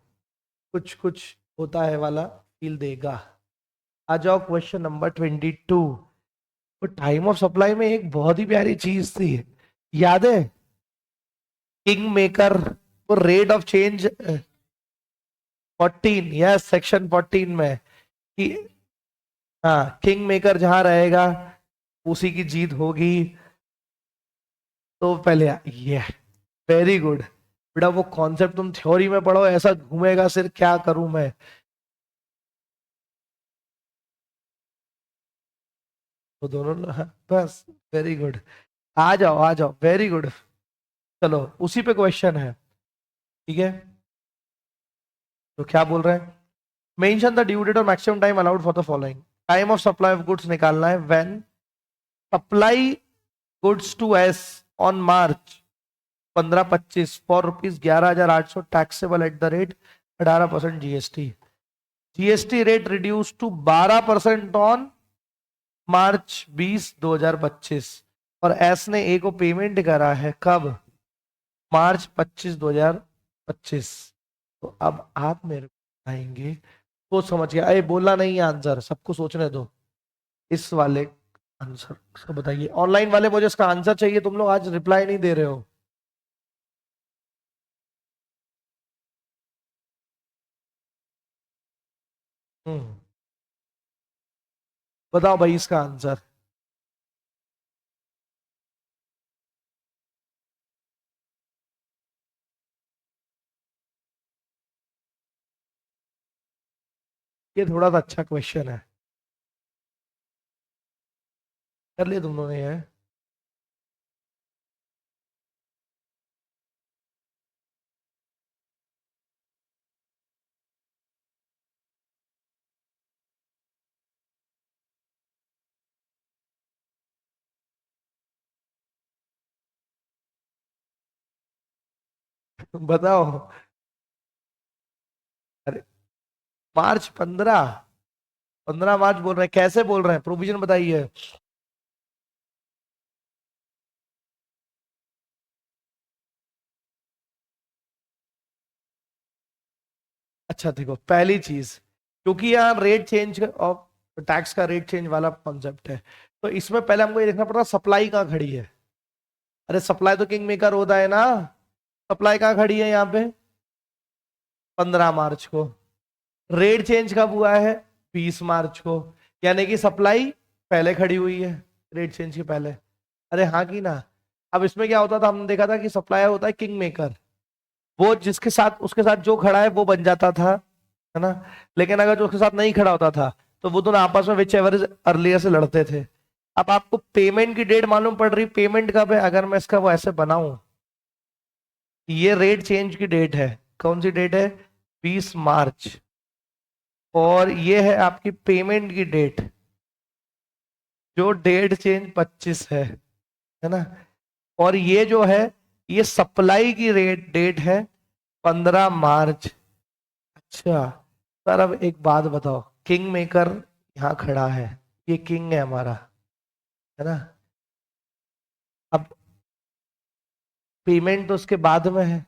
कुछ कुछ होता है वाला फील देगा। आ जाओ, क्वेश्चन नंबर 22। तो टाइम ऑफ सप्लाई में एक बहुत ही प्यारी चीज थी, याद है? किंग मेकर, वो rate of change 14, yes, section 14 में कि हाँ, किंग मेकर जहां रहेगा उसी की जीत होगी। तो पहले ये, वेरी गुड बेटा, वो कॉन्सेप्ट तुम थ्योरी में पढ़ो, ऐसा घूमेगा सिर, क्या करूं मैं। तो दोनों, हाँ, बस, वेरी गुड। आ जाओ आ जाओ, वेरी गुड। चलो, उसी पे क्वेश्चन है, ठीक है? तो क्या बोल रहे हैं? मेंशन द ड्यू डेट और maximum time allowed for the following. Time of supply of goods निकालना है। When supply goods to S on March 15-25 for ₹11,800 taxable at the rate 18% GST. GST rate reduce to 12% on March 20, 2025। और S ने ए को payment करा है कब? March 25, 2025। तो अब आप मेरे को आएंगे, तो समझ गया, अरे बोलना नहीं है आंसर, सबको सोचने दो। इस वाले आंसर से बताइए, ऑनलाइन वाले मुझे इसका आंसर चाहिए, तुम लोग आज रिप्लाई नहीं दे रहे हो। हम्म, बताओ भाई इसका आंसर। ये थोड़ा सा अच्छा क्वेश्चन है, कर लिया तुम लोगों ने ये? बताओ। अरे, March 15, 15 मार्च बोल रहे हैं, कैसे बोल रहे हैं, प्रोविजन बताइए। अच्छा देखो, पहली चीज, क्योंकि यहाँ रेट चेंज ऑफ टैक्स का रेट चेंज वाला कॉन्सेप्ट है, तो इसमें पहले हमको ये देखना पड़ता सप्लाई कहाँ खड़ी है। अरे, सप्लाई तो किंग मेकर होता है ना, सप्लाई कहाँ खड़ी है यहाँ पे? 15 मार्च को। रेट चेंज कब हुआ है? 20 मार्च को। यानी कि सप्लाई पहले खड़ी हुई है, रेट चेंज के पहले। अरे हाँ की ना। अब इसमें क्या होता था, हमने देखा था कि सप्लायर होता है किंग मेकर, वो जिसके साथ, उसके साथ जो खड़ा है वो बन जाता था, है ना? लेकिन अगर जो उसके साथ नहीं खड़ा होता था, तो वो दोनों आपस में विच एवर इज अर्लियर से लड़ते थे। अब आपको पेमेंट की डेट मालूम पड़ रही, पेमेंट कब है? अगर मैं इसका वो ऐसे बनाऊं, ये रेट चेंज की डेट है, कौन सी डेट है? 20 मार्च। और ये है आपकी पेमेंट की डेट, जो डेट चेंज 25 है ना? और ये जो है, ये सप्लाई की रेट डेट है 15 मार्च। अच्छा सर, अब एक बात बताओ, किंग मेकर यहाँ खड़ा है, ये किंग है हमारा, है ना? अब पेमेंट तो उसके बाद में है।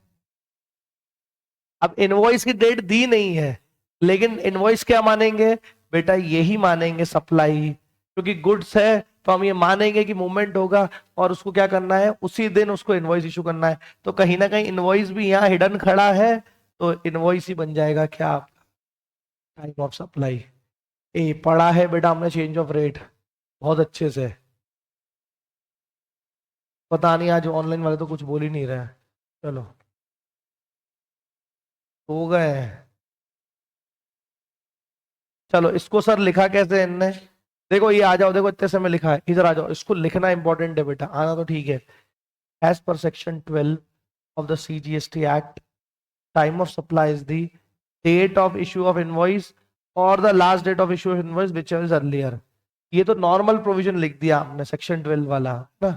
अब इनवॉइस की डेट दी नहीं है, लेकिन इनवॉइस क्या मानेंगे बेटा? यही मानेंगे सप्लाई, क्योंकि गुड्स है, तो हम ये मानेंगे कि मूवमेंट होगा, और उसको क्या करना है, उसी दिन उसको इनवॉइस इशू करना है। तो कहीं ना कहीं इनवॉइस भी यहाँ हिडन खड़ा है, तो इनवॉइस ही बन जाएगा क्या? Time of supply. ए पढ़ा है बेटा हमने, चेंज ऑफ रेट बहुत अच्छे से। पता नहीं आज ऑनलाइन वाले तो कुछ बोल ही नहीं रहे हैं। चलो, हो गए हैं। चलो, इसको सर लिखा कैसे इनने? देखो ये आ जाओ, देखो इतने समय लिखा है, इधर आ जाओ, इसको लिखना इंपॉर्टेंट है बेटा, आना तो ठीक है। as per section 12 of the CGST Act, time of supply is the date of issue of invoice or the last date of issue of invoice whichever is earlier. ये तो नॉर्मल प्रोविजन लिख दिया आपने सेक्शन 12 वाला ना,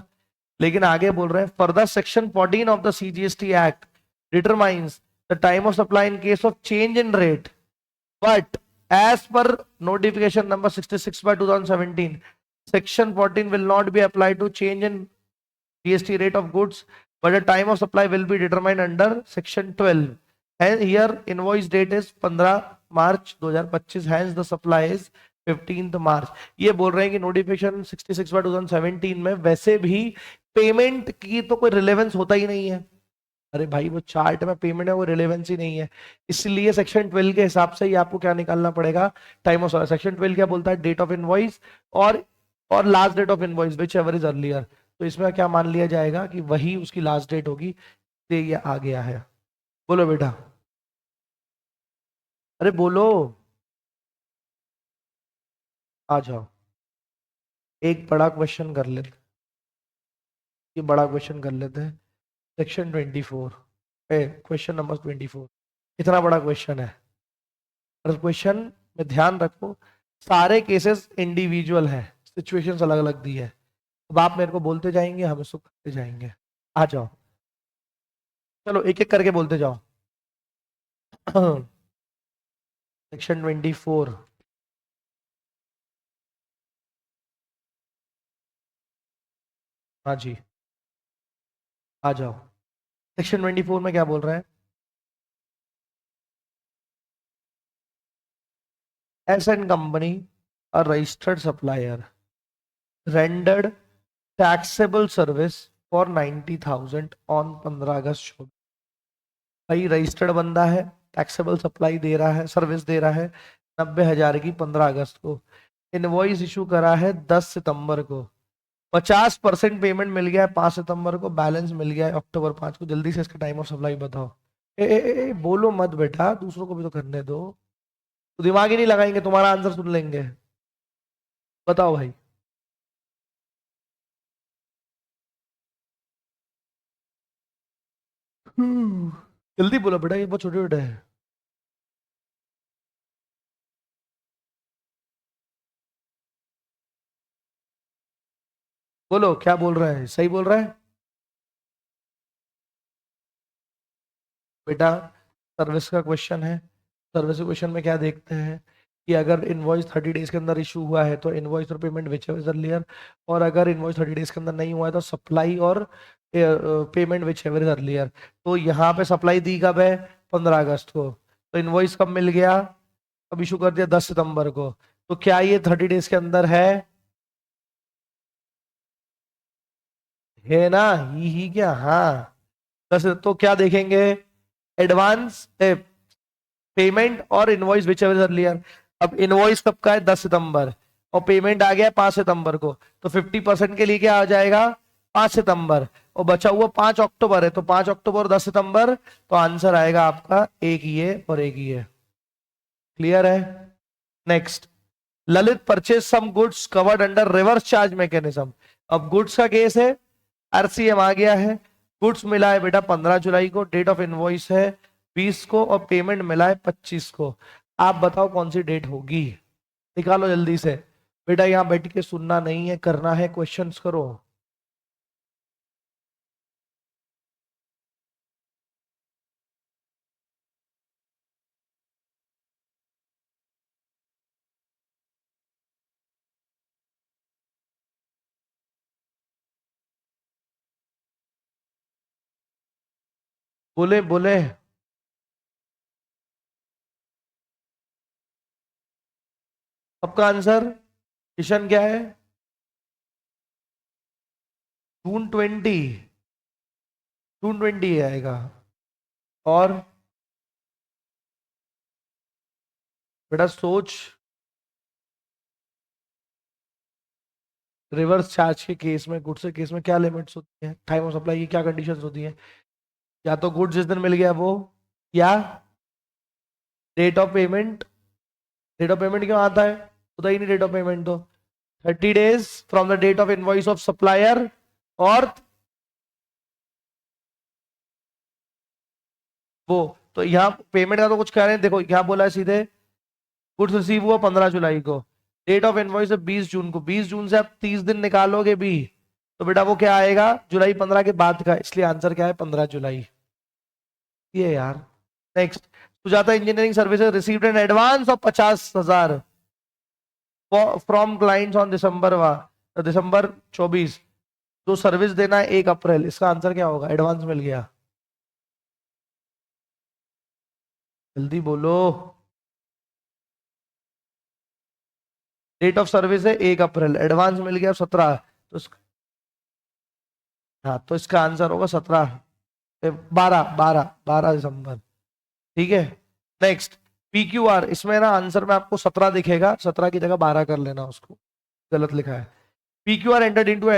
लेकिन आगे बोल रहे हैं further section 14 of the CGST act determines the time of supply in case of change in rate, but as per notification number 66 by 2017, section 14 will not be applied to change in GST rate of goods, but the time of supply will be determined under section 12. And here invoice date is 15 March 2025, hence the supply is 15th मार्च. ये बोल रहे हैं कि notification 66 by 2017 में वैसे भी payment की तो कोई रिलेवेंस होता ही नहीं है. अरे भाई वो चार्ट में पेमेंट है, वो रिलेवेंस ही नहीं है, इसलिए सेक्शन 12 के हिसाब से ही आपको क्या निकालना पड़ेगा, टाइम ऑफ. सेक्शन 12 क्या बोलता है, डेट ऑफ इनवॉइस और last date of invoice whichever is earlier. तो इसमें क्या मान लिया जाएगा कि वही उसकी लास्ट डेट होगी. ये आ गया है. बोलो बेटा, अरे बोलो, आ जाओ. एक बड़ा क्वेश्चन कर लेते, ये बड़ा क्वेश्चन कर लेते हैं. Section 24, question number 24. इतना बड़ा क्वेश्चन है और क्वेश्चन में ध्यान रखो सारे केसेस इंडिविजुअल है, सिचुएशंस अलग अलग दी है. अब आप मेरे को बोलते जाएंगे, हम इसको करते जाएंगे. आ जाओ, चलो एक एक करके बोलते जाओ. सेक्शन 24, हाँ जी, आ जाओ. सेक्शन 24 में क्या बोल रहा है, S and company a registered supplier rendered taxable service for 90,000 on 15 अगस्त. भाई रजिस्टर्ड बंदा है, टैक्सेबल सप्लाई दे रहा है, सर्विस दे रहा है 90,000 की 15 अगस्त को. इनवॉइस इशू करा है 10 सितंबर को. 50% पेमेंट मिल गया है 5 सितंबर को, बैलेंस मिल गया है अक्टूबर 5 को. जल्दी से इसका टाइम ऑफ सप्लाई बताओ. बोलो मत बेटा, दूसरों को भी तो करने दो. तो दिमाग ही नहीं लगाएंगे, तुम्हारा आंसर सुन लेंगे. बताओ भाई. जल्दी बोलो बेटा, ये बहुत छोटे छोटे है. बोलो क्या बोल रहा है, सही बोल रहा है बेटा. सर्विस का क्वेश्चन है. सर्विस के क्वेश्चन में क्या देखते हैं कि अगर इनवॉइस 30 डेज के अंदर इशू हुआ है तो इनवॉइस और payment whichever is earlier, और अगर इनवॉइस 30 डेज के अंदर नहीं हुआ है तो सप्लाई और payment whichever is earlier. तो यहाँ पे सप्लाई दी कब है, 15 अगस्त को. तो इनवॉइस कब मिल गया, अब इशू कर दिया 10 सितंबर को. तो क्या ये 30 डेज के अंदर है ना, ही क्या, हाँ. 10. तो क्या देखेंगे, एडवांस पेमेंट और इनवॉइस विच एवर अर्लियर. अब इनवॉइस कब का है, 10 सितंबर, और पेमेंट आ गया 5 सितंबर को. तो 50% के लिए क्या आ जाएगा, 5 सितंबर, और बचा हुआ 5 अक्टूबर है. तो 5 अक्टूबर और 10 सितंबर, तो आंसर आएगा आपका एक ये और एक ये. क्लियर है. Next, Lalit purchase some goods covered under reverse charge mechanism. अब गुड्स का केस है, आरसीएम आ गया है. गुड्स मिला है बेटा 15 जुलाई को, डेट ऑफ इनवॉइस है 20 को, और पेमेंट मिला है 25 को. आप बताओ कौन सी डेट होगी, निकालो जल्दी से. बेटा यहाँ बैठ के सुनना नहीं है, करना है, क्वेश्चंस करो. बोले बोले, आपका आंसर किशन क्या है, जून 20, जून 20 आएगा. और बेटा सोच, रिवर्स चार्ज के केस में, गुड्स के केस में क्या लिमिट्स होती है, टाइम ऑफ सप्लाई की क्या कंडीशंस होती है. या तो गुड्स जिस दिन मिल गया वो, या date of payment. Date of payment क्यों आता है, होता ही नहीं डेट ऑफ पेमेंट. तो 30 days from the date of invoice of supplier, और वो तो यहाँ पेमेंट का तो कुछ कह रहे हैं, देखो यहाँ बोला है सीधे गुड्स रिसीव हुआ 15 जुलाई को, डेट ऑफ इनवॉइस है 20 जून को, 20 जून से आप 30 दिन निकालोगे भी तो बेटा वो क्या आएगा, जुलाई 15 के बाद का, इसलिए आंसर क्या है 15 जुलाई। ये यार। Next, Sujata engineering services received an advance of 50,000 from clients on December 24, जो सर्विस देना है 1 अप्रैल, इसका आंसर क्या होगा, एडवांस मिल गया, जल्दी बोलो। डेट ऑफ सर्विस है 1 अप्रैल, एडवांस मिल गया 17, तो हाँ तो इसका आंसर होगा 17, 12 दिसंबर। ठीक है। नेक्स्ट, PQR, इसमें ना आंसर में आपको 17 दिखेगा, 17 की जगह 12 कर लेना उसको, गलत लिखा है। PQR entered into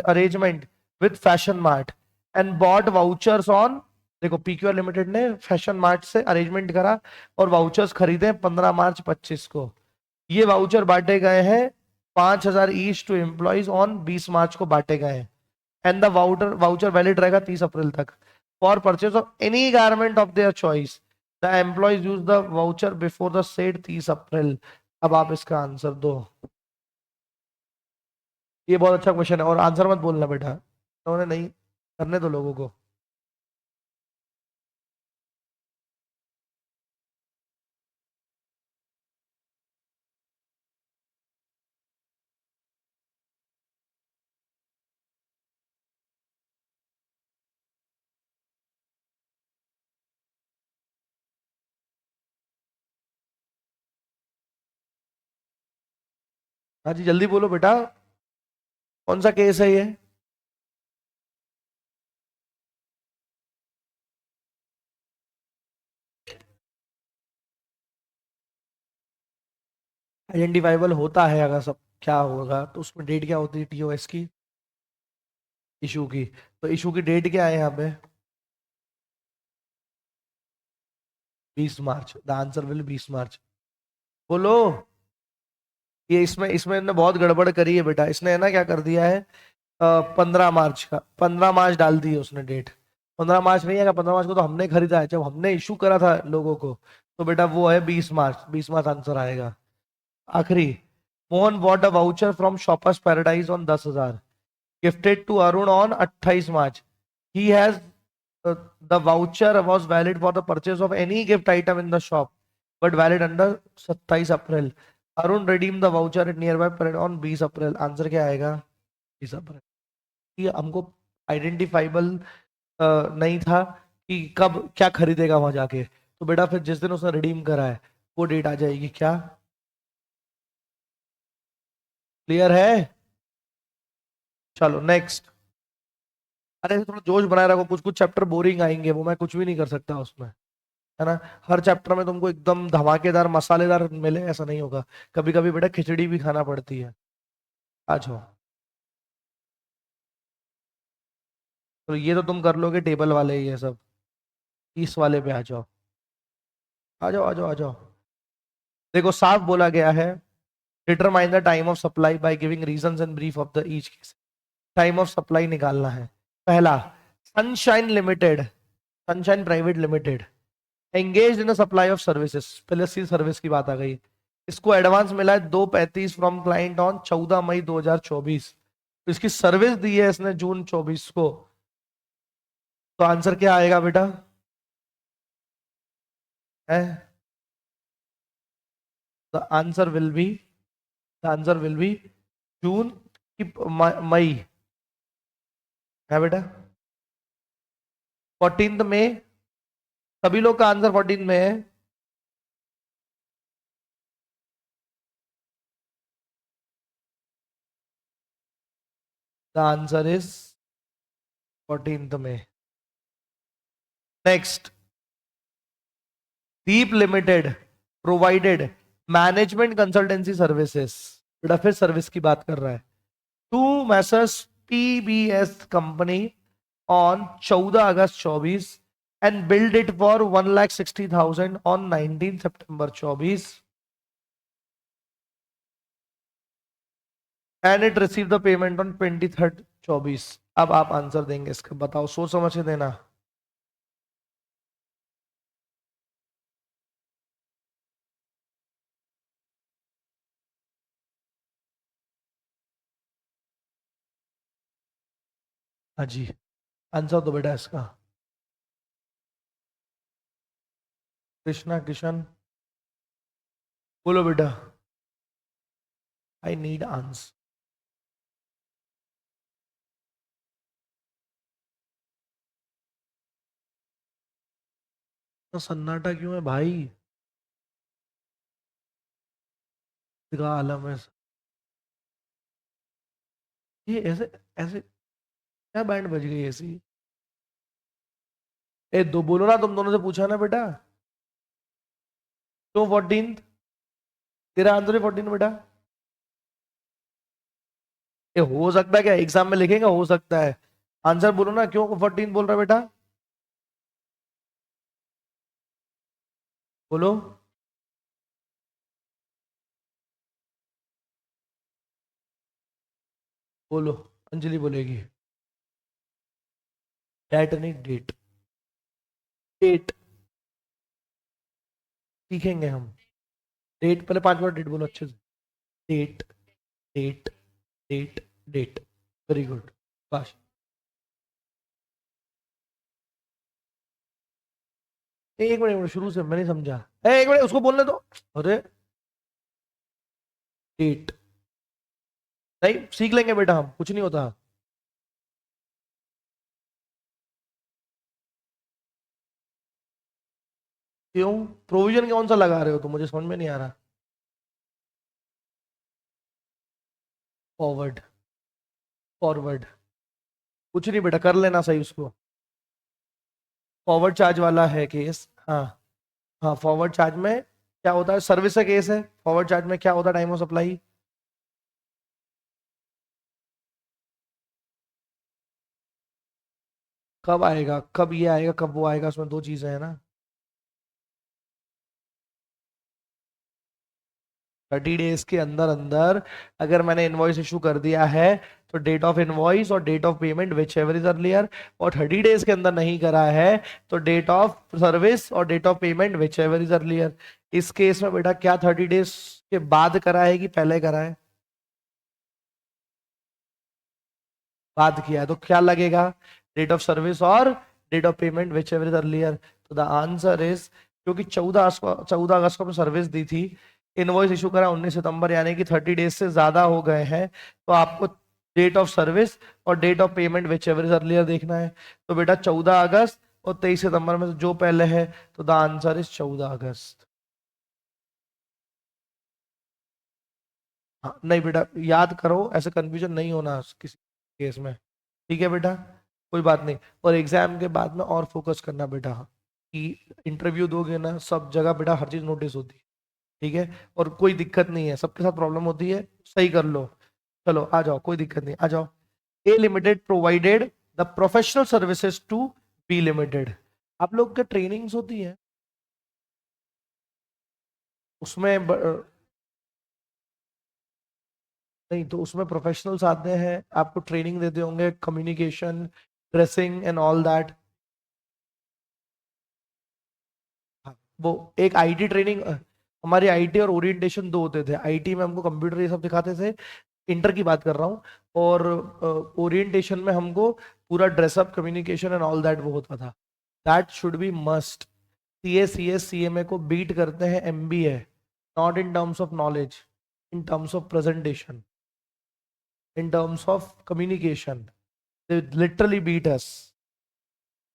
arrangement with Fashion Mart and bought vouchers on, देखो PQR लिमिटेड ने फैशन मार्ट से अरेंजमेंट करा और वाउचर्स खरीदे 15 मार्च 25 को, ये वाउचर बांटे गए हैं 5,000 ईच टू एम्प्लॉइज ऑन 20 मार्च को बांटे गए हैं, एंड द वाउचर वैलिड रहेगा 30 अप्रैल तक for purchase of any garment of their choice, the employees use the voucher before the said 30 अप्रैल। अब आप इसका आंसर दो। ये बहुत अच्छा क्वेश्चन है, और आंसर मत बोलना बेटा, उन्होंने नहीं करने दो लोगों को। हाँ जी जल्दी बोलो बेटा, कौन सा केस है ये। आइडेंटिफाइबल होता है अगर सब, क्या होगा तो उसमें डेट क्या होती है TOS की, इशू की, तो इशू की डेट क्या है यहाँ पे, 20 मार्च, द आंसर विल 20 मार्च। बोलो। ये इसमें इसमें ने बहुत गड़बड़ करी है बेटा, इसने है ना क्या कर दिया है, 15 मार्च का, 15 मार्च डाल दी है उसने डेट, 15 मार्च नहीं है, 15 मार्च को तो हमने खरीदा है जब हमने इशू करा था लोगों को, तो बेटा वो है 20 मार्च, 20 मार्च आंसर आएगा। आखिरी, Mohan bought a voucher from Shoppers Paradise on 10,000, gifted to Arun on 28 March, he has the voucher was valid for the purchase of any gift item in the shop but valid under 27 April, Arun redeem the voucher at nearby parade on 20 April, answer क्या आएगा 20 अप्रैल। ये हमको identifiable नहीं था कि कब क्या खरीदेगा वहां जाके, तो बेटा फिर जिस दिन उसने रिडीम करा है वो डेट आ जाएगी क्या, क्लियर है। चलो नेक्स्ट। अरे थोड़ा जोश बनाए रखो, कुछ कुछ चैप्टर बोरिंग आएंगे, वो मैं कुछ भी नहीं कर सकता उसमें, है ना। हर चैप्टर में तुमको एकदम धमाकेदार मसालेदार मिले ऐसा नहीं होगा, कभी कभी बेटा खिचड़ी भी खाना पड़ती है। आ जाओ। तो ये तो तुम कर लोगे टेबल वाले ये सब, इस वाले पे आ जाओ, आ जाओ आ जाओ आ जाओ। देखो साफ बोला गया है, determine the time of supply by giving reasons and brief of the each case. Time of supply निकालना है। पहला, sunshine limited, sunshine private limited engage in the supply of services, पहले सी सर्विस की बात आ गई, इसको एडवांस मिला है 235 फ्रॉम क्लाइंट ऑन 14 मई 2024, तो इसकी सर्विस दी है इसने जून 24 को, तो आंसर क्या आएगा बेटा, है the answer will be, the answer will be June की मई, है बेटा 14 मई, सभी लोग का आंसर 14 में है। द आंसर इज 14 में। Next, Deep limited provided management consultancy services, बेटा फिर सर्विस की बात कर रहा है, to messrs PBS company on 14 August 24 and billed it for 1,60,000 on 19 September 24 and it receive the payment on 23rd 24। अब आप आंसर देंगे इसका, बताओ सोच समझ के देना। हाँ जी, आंसर दो बेटा इसका। कृष्णा किशन, बोलो बेटा। I need answer. तो सन्नाटा क्यों है भाई? क्या आलम है? ये ऐसे ऐसे क्या बैंड बज गई ऐसी? ए दो बोलो ना, तुम दोनों से पूछा ना बेटा। तो 14, तेरा आंसर है 14 बेटा। ये हो सकता है क्या? एग्जाम में लिखेंगे हो सकता है। आंसर बोलो ना, क्यों 14 बोल रहा है बेटा? बोलो। बोलो। अंजलि बोलेगी। Titanic date. डेट सीखेंगे हम। डेट पहले 5 बार डेट बोलो अच्छे से। Date, date, date, date. Very good. बस। एक मिनट शुरू से मैं नहीं समझा। एक मिनट उसको बोलने दो। अरे डेट। नहीं सीख लेंगे बेटा, हम कुछ नहीं होता। क्यों? प्रोविजन कौन सा लगा रहे हो तो मुझे समझ में नहीं आ रहा। फॉरवर्ड। फॉरवर्ड। कुछ नहीं बेटा, कर लेना सही उसको। फॉरवर्ड चार्ज वाला है केस, हाँ। हाँ फॉरवर्ड चार्ज में क्या होता है? सर्विस का केस है। फॉरवर्ड चार्ज में क्या होता है? Time of supply. कब आएगा, कब ये आएगा, कब वो आएगा, उसमें दो चीजें हैं ना। 30 डेज के अंदर अंदर अगर मैंने इनवॉइस इशू कर दिया है तो डेट ऑफ इनवॉइस और date of payment whichever is earlier. और 30 डेज के अंदर नहीं करा है तो डेट ऑफ सर्विस और date of payment whichever is earlier. इस केस में बेटा क्या 30 डेज के बाद करा है कि पहले करा है? बाद किया है तो क्या लगेगा? डेट ऑफ सर्विस और date of payment whichever is earlier. तो द आंसर इज, क्योंकि 14 अगस्त को सर्विस दी थी, इनवॉइस इशू करा 19 सितंबर, यानी कि 30 डेज से ज्यादा हो गए हैं, तो आपको डेट ऑफ सर्विस और date of payment whichever is earlier देखना है। तो बेटा 14 अगस्त और 23 सितंबर में से जो पहले है, तो द आंसर इज 14 अगस्त। हाँ नहीं बेटा, याद करो, ऐसे कंफ्यूजन नहीं होना किसी केस में। ठीक है बेटा, कोई बात नहीं। और एग्जाम के बाद में और फोकस करना बेटा, कि इंटरव्यू दोगे ना सब जगह बेटा हर चीज नोटिस होती है। ठीक है, और कोई दिक्कत नहीं है, सबके साथ प्रॉब्लम होती है, सही कर लो। चलो आ जाओ, कोई दिक्कत नहीं, आ जाओ। A limited provided the professional services to B limited. आप लोग के ट्रेनिंग्स होती है उसमें नहीं तो उसमें प्रोफेशनल्स आते हैं, आपको ट्रेनिंग देते होंगे, communication, dressing and all that. वो एक आईटी ट्रेनिंग, हमारी आईटी और ओरिएंटेशन दो होते थे। आईटी में हमको कंप्यूटर ये सब दिखाते थे, इंटर की बात कर रहा हूँ। और ओरिएंटेशन में हमको पूरा dress up, communication and all that वो होता था। That should be must. CA CS CMA को बीट करते हैं MBA, not in terms of knowledge, in terms of presentation, in terms of communication. They literally beat us.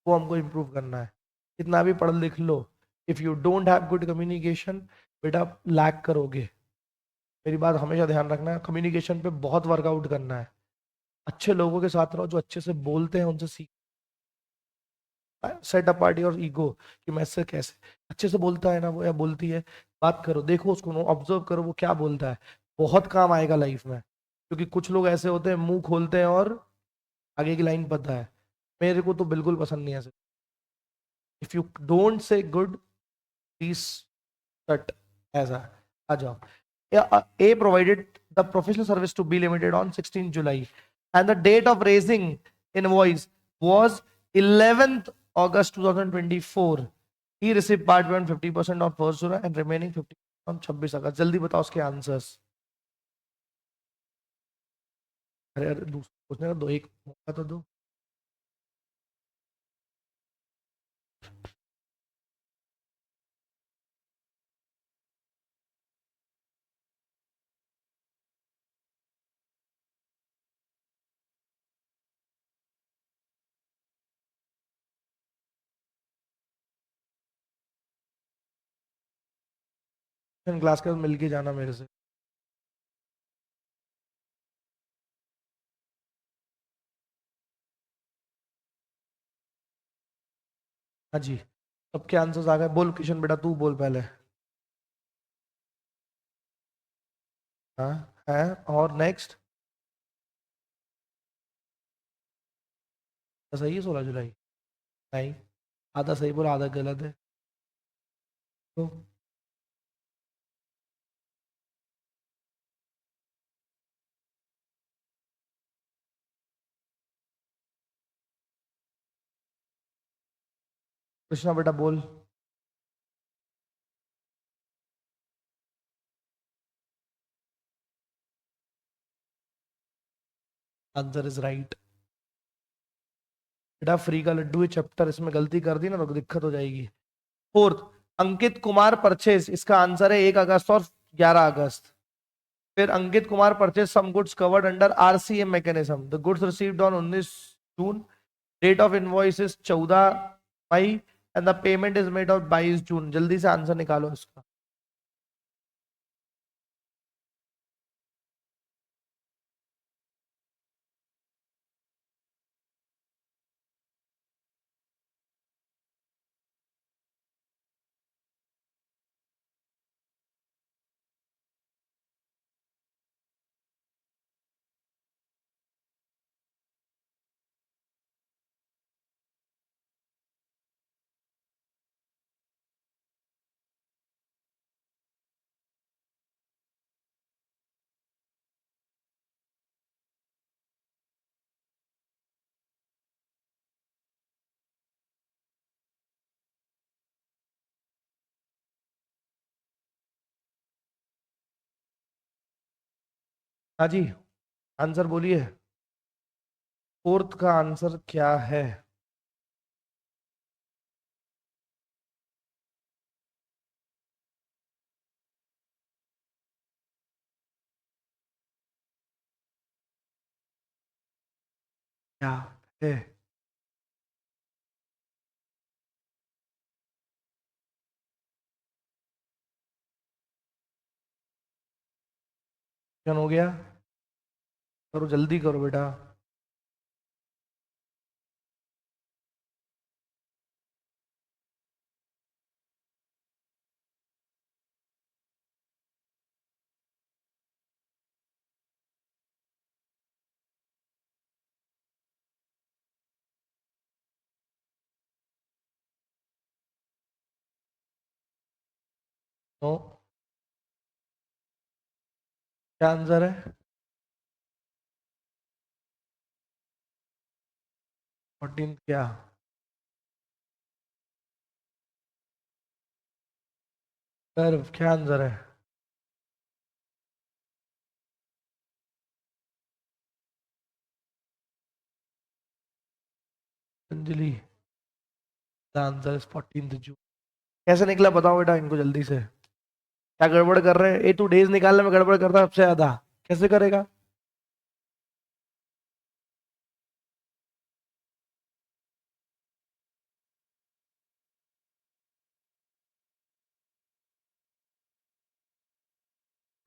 वो हमको improve करना है। कितना भी पढ़ लिख लो, if you don't have good communication, बेटा लैक करोगे। मेरी बात हमेशा ध्यान रखना है, कम्युनिकेशन पे बहुत वर्कआउट करना है। अच्छे लोगों के साथ रहो जो अच्छे से बोलते हैं, उनसे सीख। सेट अ पार्टी और ईगो कि मैं इससे कैसे अच्छे से बोलता है ना वो या बोलती है, बात करो, देखो उसको, ऑब्जर्व करो वो क्या बोलता है। बहुत काम आएगा लाइफ में, क्योंकि कुछ लोग ऐसे होते हैं मुंह खोलते हैं और आगे की लाइन पता है। मेरे को तो बिल्कुल पसंद नहीं है ऐसे। If you don't say good, please cut. ऐसा आ जाओ। A provided the professional service to be limited on 16 July, and the date of raising invoice was 11th August 2024. He received part 1 50% on 1st July and remaining 50 on 26 अगस्त। जल्दी बताओ उसके answers. अरे अरे दूसरा पूछने का दो, एक मौका तो दो। क्लास के बाद मिल के जाना मेरे से। हाँ जी, सबके आंसर्स आ गए। बोल किशन बेटा, तू बोल पहले। हाँ है। और नेक्स्ट? सही है 16 जुलाई? नहीं, आधा सही बोला आधा गलत है। तो कृष्णा बेटा बोल। Answer is right. बेटा फ्री का लड्डू है चैप्टर, इसमें गलती कर दी ना तो दिक्कत हो जाएगी। फोर्थ, अंकित कुमार परचेज, इसका आंसर है 1 अगस्त और 11 अगस्त। फिर Ankit Kumar purchase some goods covered under RCM mechanism, the goods received on 19 June, date of invoice is 14 May and the payment is made of 22 June. जल्दी से आंसर निकालो इसका। हाँ जी, आंसर बोलिए। फोर्थ का आंसर क्या है? क्या है? क्या हो गया? करो जल्दी करो बेटा। नो। क्या आंसर है? 14 क्या? कर्व क्या आंसर है? अंजलि, द आंसर इज 14 जून। कैसे निकला बताओ बेटा इनको जल्दी से। क्या गड़बड़ कर रहे हैं? ए टू डेज निकालने में गड़बड़ करता है सबसे ज्यादा। कैसे करेगा?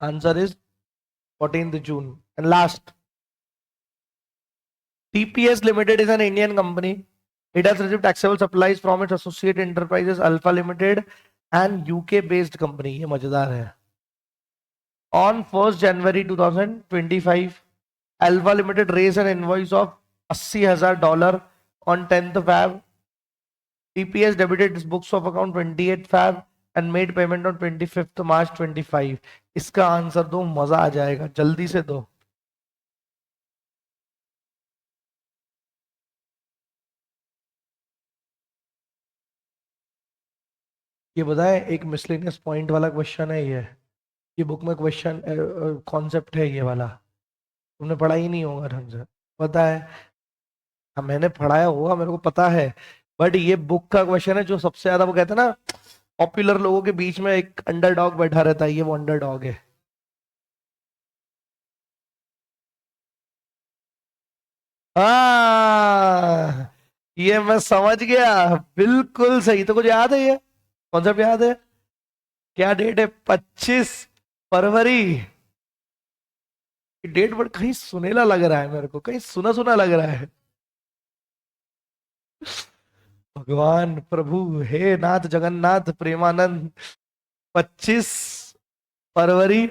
Answer is 14 June. And last, TPS Limited is an Indian company. It has received taxable supplies from its associate enterprises Alpha Limited and UK based company. ये मजेदार है। On 1st January 2025, Alpha Limited raised an invoice of $80,000 on 10th Feb. TPS debited its books of account 28 Feb and made payment on 25th March 25. इसका answer दो, मजा आ जाएगा, जल्दी से दो। ये बताए, एक मिसलेनियस पॉइंट वाला क्वेश्चन है ये बुक में क्वेश्चन कॉन्सेप्ट है ये वाला। तुमने पढ़ा ही नहीं होगा ढंग से, पता है। हाँ, मैंने पढ़ाया होगा, मेरे को पता है। बट ये बुक का क्वेश्चन है जो सबसे ज्यादा, वो कहते हैं ना, पॉपुलर लोगों के बीच में एक अंडरडॉग बैठा रहता है, ये वो अंडरडॉग है। हाँ, ये मैं समझ गया। बिल्कुल सही। तो कुछ याद है ये कॉन्सेप्ट याद है? क्या डेट है? 25 फरवरी। डेट बट कहीं सुनेला लग रहा है मेरे को, कहीं सुना सुना लग रहा है। भगवान प्रभु, हे नाथ जगन्नाथ प्रेमानंद। 25 फरवरी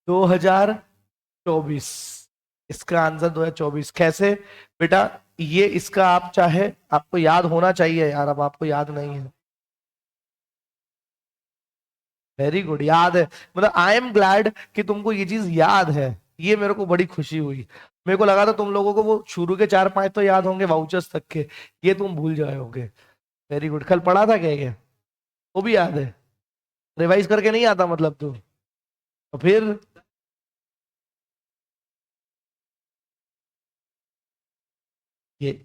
2024। इसका आंसर 2024 कैसे बेटा? ये इसका आप चाहे, आपको याद होना चाहिए यार, अब आपको याद नहीं है। वेरी गुड, याद है। मतलब आई एम ग्लैड कि तुमको ये चीज याद है। ये मेरे को बड़ी खुशी हुई। मेरे को लगा था तुम लोगों को वो शुरू के 4-5 तो याद होंगे वाउचर्स तक के, ये तुम भूल जाओगे। Very good. कल पढ़ा था क्या ये? वो भी याद है? रिवाइज करके नहीं आता मतलब तू? तो फिर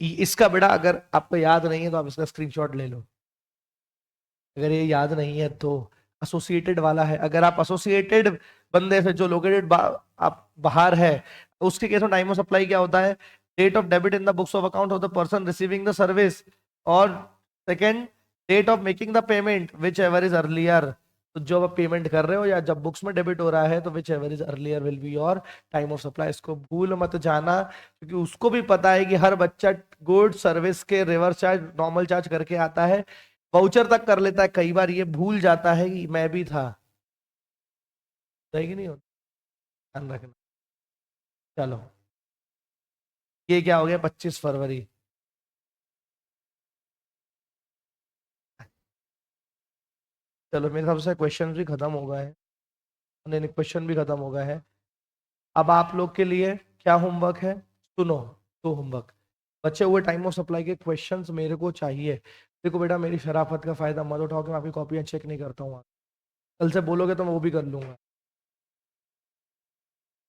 इसका बेटा अगर आपको याद नहीं है तो आप इसका स्क्रीनशॉट ले लो। अगर ये याद नहीं है तो एसोसिएटेड वाला है, अगर आप एसोसिएटेड बंदे से जो लोकेटेड आप बाहर है, उसके केस में टाइम ऑफ सप्लाई क्या होता है? Date of debit in the books of account of the person receiving the service, और second date of making the payment whichever is earlier. तो जब आप पेमेंट कर रहे हो या जब बुक्स में डेबिट हो रहा है तो whichever is earlier will be your time of supply. इसको भूल मत जाना, क्योंकि उसको भी पता है कि हर बच्चा गुड सर्विस के रिवर्स चार्ज नॉर्मल चार्ज करके आता है, वाउचर तक कर लेता है, कई बार ये भूल जाता है कि मैं भी था। सही कि नहीं होता? ध्यान रखना। चलो, ये क्या हो गया? 25 फरवरी। चलो मेरे हिसाब से क्वेश्चन भी खत्म हो गए हैं, नहीं क्वेश्चन भी खत्म हो गए हैं। अब आप लोग के लिए क्या होमवर्क है? सुनो, तो होमवर्क बचे हुए टाइम ऑफ सप्लाई के क्वेश्चंस मेरे को चाहिए। देखो बेटा, मेरी शराफत का फायदा मत उठाओ कि मैं आपकी कॉपियां चेक नहीं करता हूँ। कल से बोलोगे तो मैं वो भी कर लूंगा,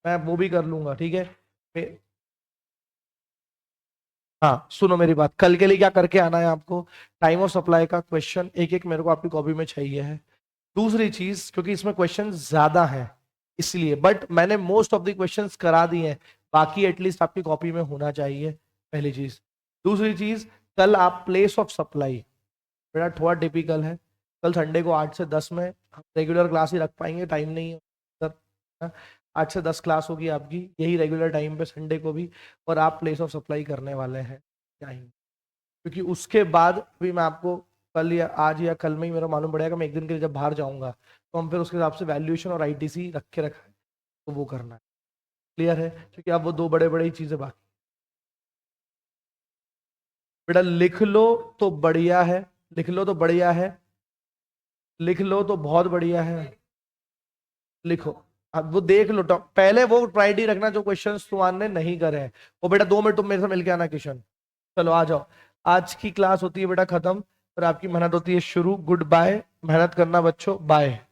मैं वो भी कर लूंगा, ठीक है? हाँ सुनो मेरी बात, कल के लिए क्या करके आना है आपको? टाइम ऑफ सप्लाई का क्वेश्चन एक एक मेरे को आपकी कॉपी में चाहिए है। दूसरी चीज, क्योंकि इसमें क्वेश्चन ज्यादा है इसलिए, बट मैंने मोस्ट ऑफ द क्वेश्चंस करा दिए हैं, बाकी एटलीस्ट आपकी कॉपी में होना चाहिए, पहली चीज। दूसरी चीज, कल आप प्लेस ऑफ सप्लाई, बेटा थोड़ा टिपिकल है, कल संडे को 8 से 10 में हम रेगुलर क्लास ही रख पाएंगे, टाइम नहीं है सर। 8 से 10 क्लास होगी आपकी, यही रेगुलर टाइम पे संडे को भी, और आप प्लेस ऑफ सप्लाई करने वाले हैं टाइम। क्योंकि उसके बाद भी मैं आपको कल या आज या कल में ही मेरा मालूम पड़ेगा, मैं एक दिन के लिए जब बाहर जाऊंगा तो हम फिर उसके हिसाब से वैल्यूएशन और आईटीसी रख के रखा है, तो वो करना है। क्लियर है? क्योंकि अब वो दो बड़े बड़े ही चीजें बाकी। बेटा लिख लो तो बढ़िया है, लिख लो तो बढ़िया है, लिख लो तो बहुत बढ़िया है। लिखो, अब वो देख लो पहले वो प्रायोरिटी रखना जो क्वेश्चंस तुम्हारे नहीं करे हैं। वो बेटा 2 मिनट तुम मेरे से मिलके आना किशन। चलो आ जाओ। आज की क्लास होती है बेटा खत्म, और आपकी मेहनत होती है शुरू। गुड बाय, मेहनत करना बच्चों, बाय।